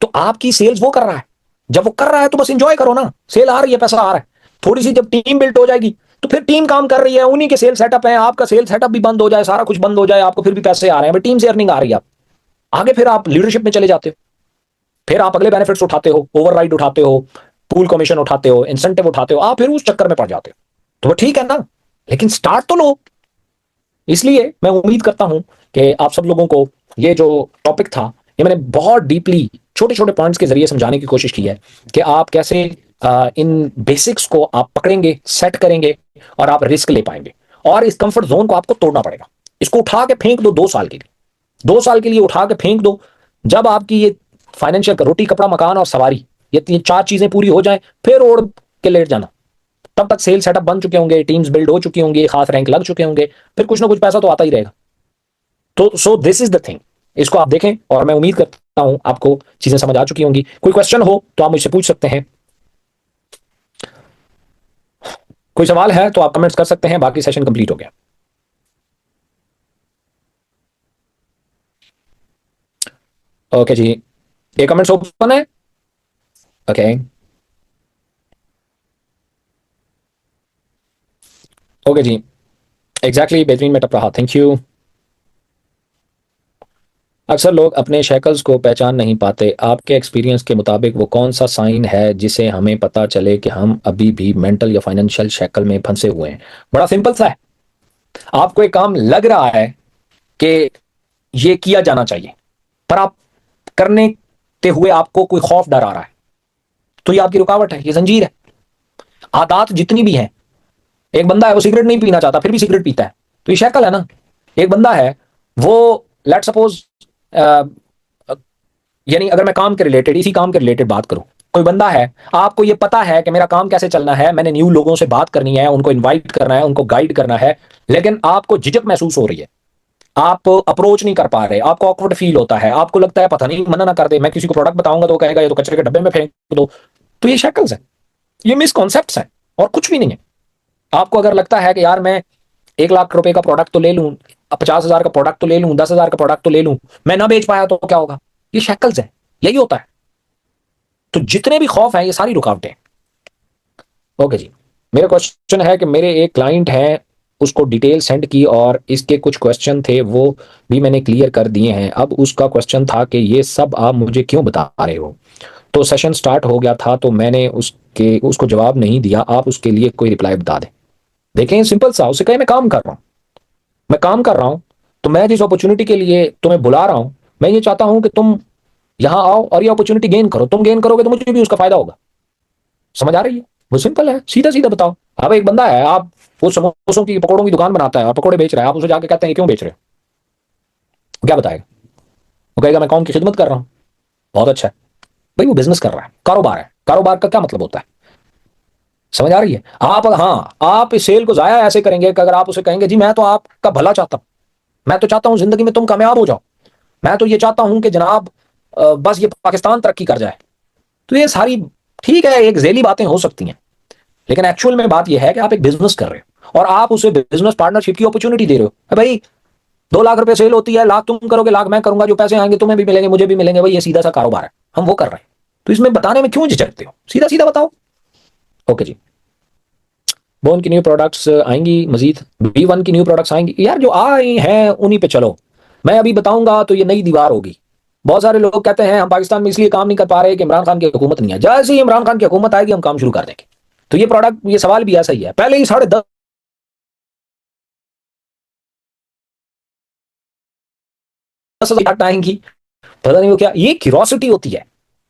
तो आपकी सेल्स वो कर रहा है, जब वो कर रहा है तो बस इंजॉय करो ना, सेल आ रही है, पैसा आ रहा है। थोड़ी सी जब टीम बिल्ट हो जाएगी तो फिर टीम काम कर रही है, उन्हीं के सेल सेटअप है, आपका सेल सेटअप भी बंद हो जाए, सारा कुछ बंद हो जाए, आपको फिर भी पैसे आ रहे हैं, टीम से अर्निंग आ रही है, आप आगे फिर आप लीडरशिप में चले जाते हो, फिर आप अगले बेनिफिट्स उठाते हो, ओवरराइड उठाते हो, पूल कमीशन उठाते हो, इंसेंटिव उठाते हो, आप फिर उस चक्कर में पड़ जाते हो। तो वो ठीक है ना, लेकिन स्टार्ट तो लो। इसलिए मैं उम्मीद करता हूं कि आप सब लोगों को ये जो टॉपिक था ये मैंने बहुत डीपली छोटे छोटे पॉइंट्स के जरिए समझाने की कोशिश की है कि आप कैसे इन बेसिक्स को आप पकड़ेंगे, सेट करेंगे और आप रिस्क ले पाएंगे। और इस कंफर्ट जोन को आपको तोड़ना पड़ेगा। इसको उठा के फेंक दो 2 साल के लिए, 2 साल के लिए उठा के फेंक दो। जब आपकी ये फाइनेंशियल रोटी कपड़ा मकान और सवारी, ये 4 चीजें पूरी हो जाए, फिर ओढ़ के लेट जाना। तब तक सेल सेटअप बन चुके होंगे, टीम्स बिल्ड हो चुकी होंगी, खास रैंक लग चुके होंगे, फिर कुछ ना कुछ पैसा तो आता ही रहेगा। तो so this is the thing. इसको आप देखें और मैं उम्मीद करता हूं आपको चीजें समझ आ चुकी होंगी। कोई क्वेश्चन हो तो आप मुझसे पूछ सकते हैं, कोई सवाल है तो आप कमेंट्स कर सकते हैं, बाकी सेशन कंप्लीट हो गया। ओके जी, ये कमेंट्स ओपन है। ओके ओके जी, एग्जैक्टली, बेहतरीन में टप रहा, थैंक यू। अक्सर लोग अपने शैकल्स को पहचान नहीं पाते, आपके एक्सपीरियंस के मुताबिक वो कौन सा साइन है जिसे हमें पता चले कि हम अभी भी मेंटल या फाइनेंशियल शैकल में फंसे हुए हैं? बड़ा सिंपल सा है। आपको एक काम लग रहा है कि ये किया जाना चाहिए, पर आप करने ते हुए आपको कोई खौफ डर आ रहा है, तो ये आपकी रुकावट है, ये जंजीर है। आदत जितनी भी है, एक बंदा है वो सिगरेट नहीं पीना चाहता फिर भी सिगरेट पीता है, तो ये शैकल है ना। एक बंदा है वो, लेट सपोज, यानी अगर मैं काम के रिलेटेड, इसी काम के रिलेटेड बात करूं, कोई बंदा है, आपको ये पता है कि मेरा काम कैसे चलना है, मैंने न्यू लोगों से बात करनी है, उनको इनवाइट करना है, उनको गाइड करना है, लेकिन आपको झिझक महसूस हो रही है, आप अप्रोच नहीं कर पा रहे, आपको ऑकवर्ड फील होता है, आपको लगता है पता नहीं मना ना कर दे, मैं किसी को प्रोडक्ट बताऊंगा तो कहेगा ये तो कचरे के डब्बे में फेंक दो। तो ये शक्ल्स है, ये मिसकॉन्सेप्ट्स हैं, और कुछ भी नहीं है। आपको अगर लगता है कि यार मैं 1 लाख रुपए का प्रोडक्ट तो ले लूं, 50,000 का प्रोडक्ट तो ले लूं, 10,000 का प्रोडक्ट तो ले लूं, मैं ना बेच पाया तो क्या होगा? ये शक्ल्स है, यही होता है। तो जितने भी खौफ हैं ये सारी रुकावटें। ओके जी, मेरा क्वेश्चन है कि मेरे एक क्लाइंट हैं, उसको डिटेल सेंड की और इसके कुछ क्वेश्चन थे वो भी मैंने क्लियर कर दिए हैं। अब उसका क्वेश्चन था कि ये सब आप मुझे क्यों बता रहे हो? तो सेशन स्टार्ट हो गया था तो मैंने उसको जवाब नहीं दिया, आप उसके लिए कोई रिप्लाई बता दें। देखें, सिंपल सा, उसे कहे मैं काम कर रहा हूं, मैं काम कर रहा हूं, तो मैं जिस अपॉर्चुनिटी के लिए तुम्हें बुला रहा हूं, मैं ये चाहता हूं कि तुम यहां आओ और ये अपॉर्चुनिटी गेन करो, तुम गेन करोगे तो मुझे भी उसका फायदा होगा। समझ आ रही है? वो सिंपल है, सीधा सीधा बताओ। अब एक बंदा है, आप वो समोसों की पकौड़ों की दुकान बनाता है और पकौड़े बेच रहा है, आप उसे जाके कहते हैं क्यों बेच रहे हो, वो क्या बताएगा? वो कहेगा मैं कौम की खिदमत कर रहा हूं। बहुत अच्छा है भाई, वो बिजनेस कर रहा है, कारोबार है। कारोबार का क्या मतलब होता है? समझ आ रही है? आप, हाँ, आप इस सेल को जाया ऐसे करेंगे कि अगर आप उसे कहेंगे जी मैं तो आपका भला चाहता हूं, मैं तो चाहता हूं जिंदगी में तुम कामयाब हो जाओ, मैं तो ये चाहता हूं कि जनाब बस ये पाकिस्तान तरक्की कर जाए, तो ये सारी ठीक है, एक जेली बातें हो सकती हैं, लेकिन एक्चुअल में बात यह है कि आप एक बिजनेस कर रहे हो और आप उसे बिजनेस पार्टनरशिप की अपॉर्चुनिटी दे रहे हो। भाई 2 लाख रुपए सेल होती है, लाख तुम करोगे, लाख मैं करूंगा, जो पैसे आएंगे तुम्हें भी मिलेंगे मुझे भी मिलेंगे, भाई ये सीधा सा कारोबार है, हम वो कर रहे हैं। तो इसमें बताने में क्यों झिझकते हो? सीधा सीधा बताओ। ओके जी, बोन की न्यू प्रोडक्ट्स आएंगी, मजीद B1 की न्यू प्रोडक्ट्स आएंगी यार, जो आए हैं उन्हीं पे चलो। मैं अभी बताऊंगा तो ये नई दीवार होगी। बहुत सारे लोग कहते हैं हम पाकिस्तान में इसलिए काम नहीं कर पा रहे कि इमरान खान की हुकूमत नहीं है, जैसे ही इमरान खान की हुकूमत आएगी हम काम शुरू कर देंगे। तो ये प्रोडक्ट, ये सवाल भी ऐसा ही है, पहले ही 10,000 आएंगी, पता नहीं वो क्या, ये क्यूरोसिटी होती है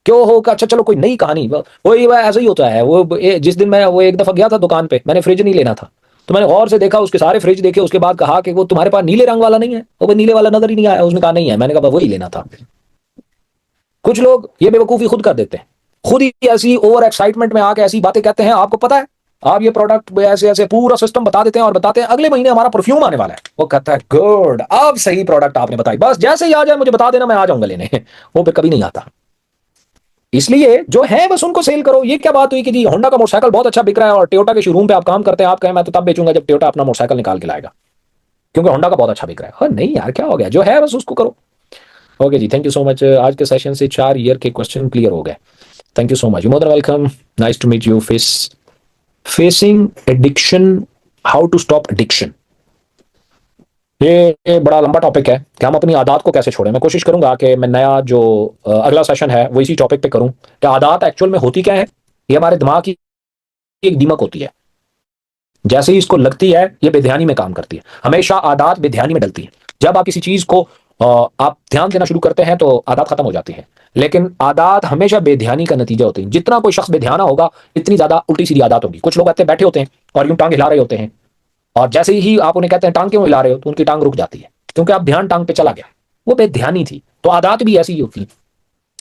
क्यों हो का, अच्छा चलो कोई नई कहानी, वही वह ऐसा ही होता है। जिस दिन मैं वो एक दफा गया था दुकान पे, मैंने फ्रिज नहीं लेना था, तो मैंने गौर से देखा, उसके सारे फ्रिज देखे, उसके बाद कहा कि वो तुम्हारे पास नीले रंग वाला नहीं है? वो नीले वाला नजर ही नहीं आया। उसने कहा नहीं है। मैंने कहा वही लेना था। कुछ लोग ये बेवकूफी खुद कर देते हैं, खुद ही ऐसी ओवर एक्साइटमेंट में आके ऐसी बातें कहते हैं। आपको पता है, आप ये प्रोडक्ट ऐसे ऐसे पूरा सिस्टम बता देते हैं और बताते हैं अगले महीने हमारा परफ्यूम आने वाला है। वो कहता है गुड, अब सही प्रोडक्ट आपने बताई, बस जैसे ही आ जाए मुझे बता देना, मैं आ जाऊंगा लेने। वो फिर कभी नहीं आता। इसलिए जो है बस उनको सेल करो। ये क्या बात हुई कि जी होंडा का मोटरसाइकिल बहुत अच्छा बिक रहा है और टोयोटा के शोरूम पे आप काम करते हैं, आप कहें मैं तो तब बेचूंगा जब टोयोटा अपना मोटरसाइकिल निकाल के लाएगा, क्योंकि होंडा का बहुत अच्छा बिक रहा है। हाँ नहीं यार, क्या हो गया? जो है बस उसको करो। ओके जी, थैंक यू सो मच। आज के सेशन से 4 ईयर के क्वेश्चन क्लियर हो गए। Thank you so much, you more welcome, nice to meet you. Facing addiction, how to stop addiction, ये बड़ा लंबा टॉपिक है कि हम अपनी आदत को कैसे छोड़ें। मैं कोशिश करूंगा कि मैं नया जो अगला सेशन है वो इसी टॉपिक पे करूं कि आदत एक्चुअल में होती क्या है। ये हमारे दिमाग की एक दीमक होती है, जैसे ही इसको लगती है ये बेध्यानी में काम करती है। हमेशा आदत बेध्यानी में डलती है। जब आप किसी चीज को आप ध्यान देना शुरू करते हैं तो आदत खत्म हो जाती है, लेकिन आदत हमेशा बेध्यानी का नतीजा होती है। जितना कोई शख्स बेध्याना होगा इतनी ज्यादा उल्टी सीधी आदत होगी। कुछ लोग ऐसे बैठे होते हैं और यूं टांग हिला रहे होते हैं, और जैसे ही आप उन्हें कहते हैं टांग क्यों हिला रहे हो, तो उनकी टांग रुक जाती है, क्योंकि आप ध्यान टांग पे चला गया, वो बेध्यानी थी। तो आदत भी ऐसी ही होती है।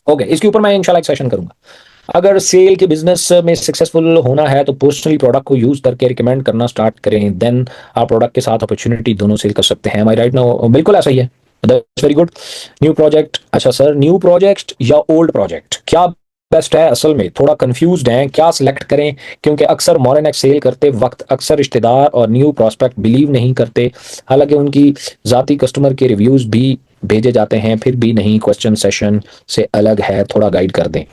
ओके, इसके ऊपर मैं इंशाल्लाह एक सेशन करूंगा। अगर सेल के बिजनेस में सक्सेसफुल होना है तो पर्सनली प्रोडक्ट को यूज करके रिकमेंड करना स्टार्ट करें, देन आप प्रोडक्ट के साथ अपॉर्चुनिटी दोनों सेल कर सकते हैं। राइट नाउ बिल्कुल ऐसा ही है। That's very good. New project, अच्छा सर, न्यू प्रोजेक्ट या ओल्ड प्रोजेक्ट क्या बेस्ट है? असल में थोड़ा कंफ्यूज्ड हैं, क्या सिलेक्ट करें? क्योंकि अक्सर मॉडर्न सेल करते वक्त अक्सर रिश्तेदार और न्यू प्रॉस्पेक्ट बिलीव नहीं करते, हालांकि उनकी जाती कस्टमर के रिव्यूज भी भेजे जाते हैं, फिर भी नहीं। क्वेश्चन सेशन से अलग है, थोड़ा गाइड कर दें।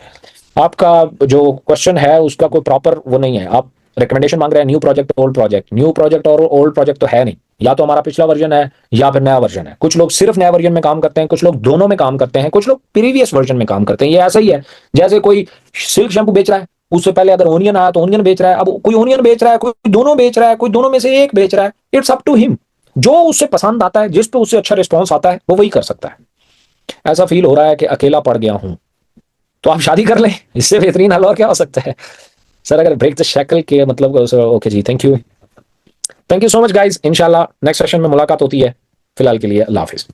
आपका जो क्वेश्चन है उसका कोई प्रॉपर वो नहीं है। आप रिकमेंडेशन मांग रहे हैं new project old project, new project और ओल्ड प्रोजेक्ट तो है नहीं। या तो हमारा पिछला वर्जन है या फिर नया वर्जन है। कुछ लोग सिर्फ नया वर्जन में काम करते हैं, कुछ लोग दोनों में काम करते हैं, कुछ लोग प्रीवियस वर्जन में काम करते हैं। ये ऐसा ही है जैसे कोई सिल्क शैम्पू बेच रहा है, उससे पहले अगर ओनियन आया तो ओनियन बेच रहा है, अब कोई ओनियन बेच रहा है, कोई दोनों बेच रहा है, कोई दोनों में से एक बेच रहा है। इट्स अप टू हिम, जो उससे पसंद आता है, जिस पे उससे अच्छा रिस्पॉन्स आता है, वो वही कर सकता है। ऐसा फील हो रहा है कि अकेला पड़ गया हूं, तो आप शादी कर लें, इससे बेहतरीन हल और क्या हो सकता है। सर अगर ब्रेक द शैकल के मतलब ओके जी, thank you, thank you so much guys. इंशाल्लाह नेक्स्ट सेशन में मुलाकात होती है। फिलहाल के लिए अल्लाह हाफिज।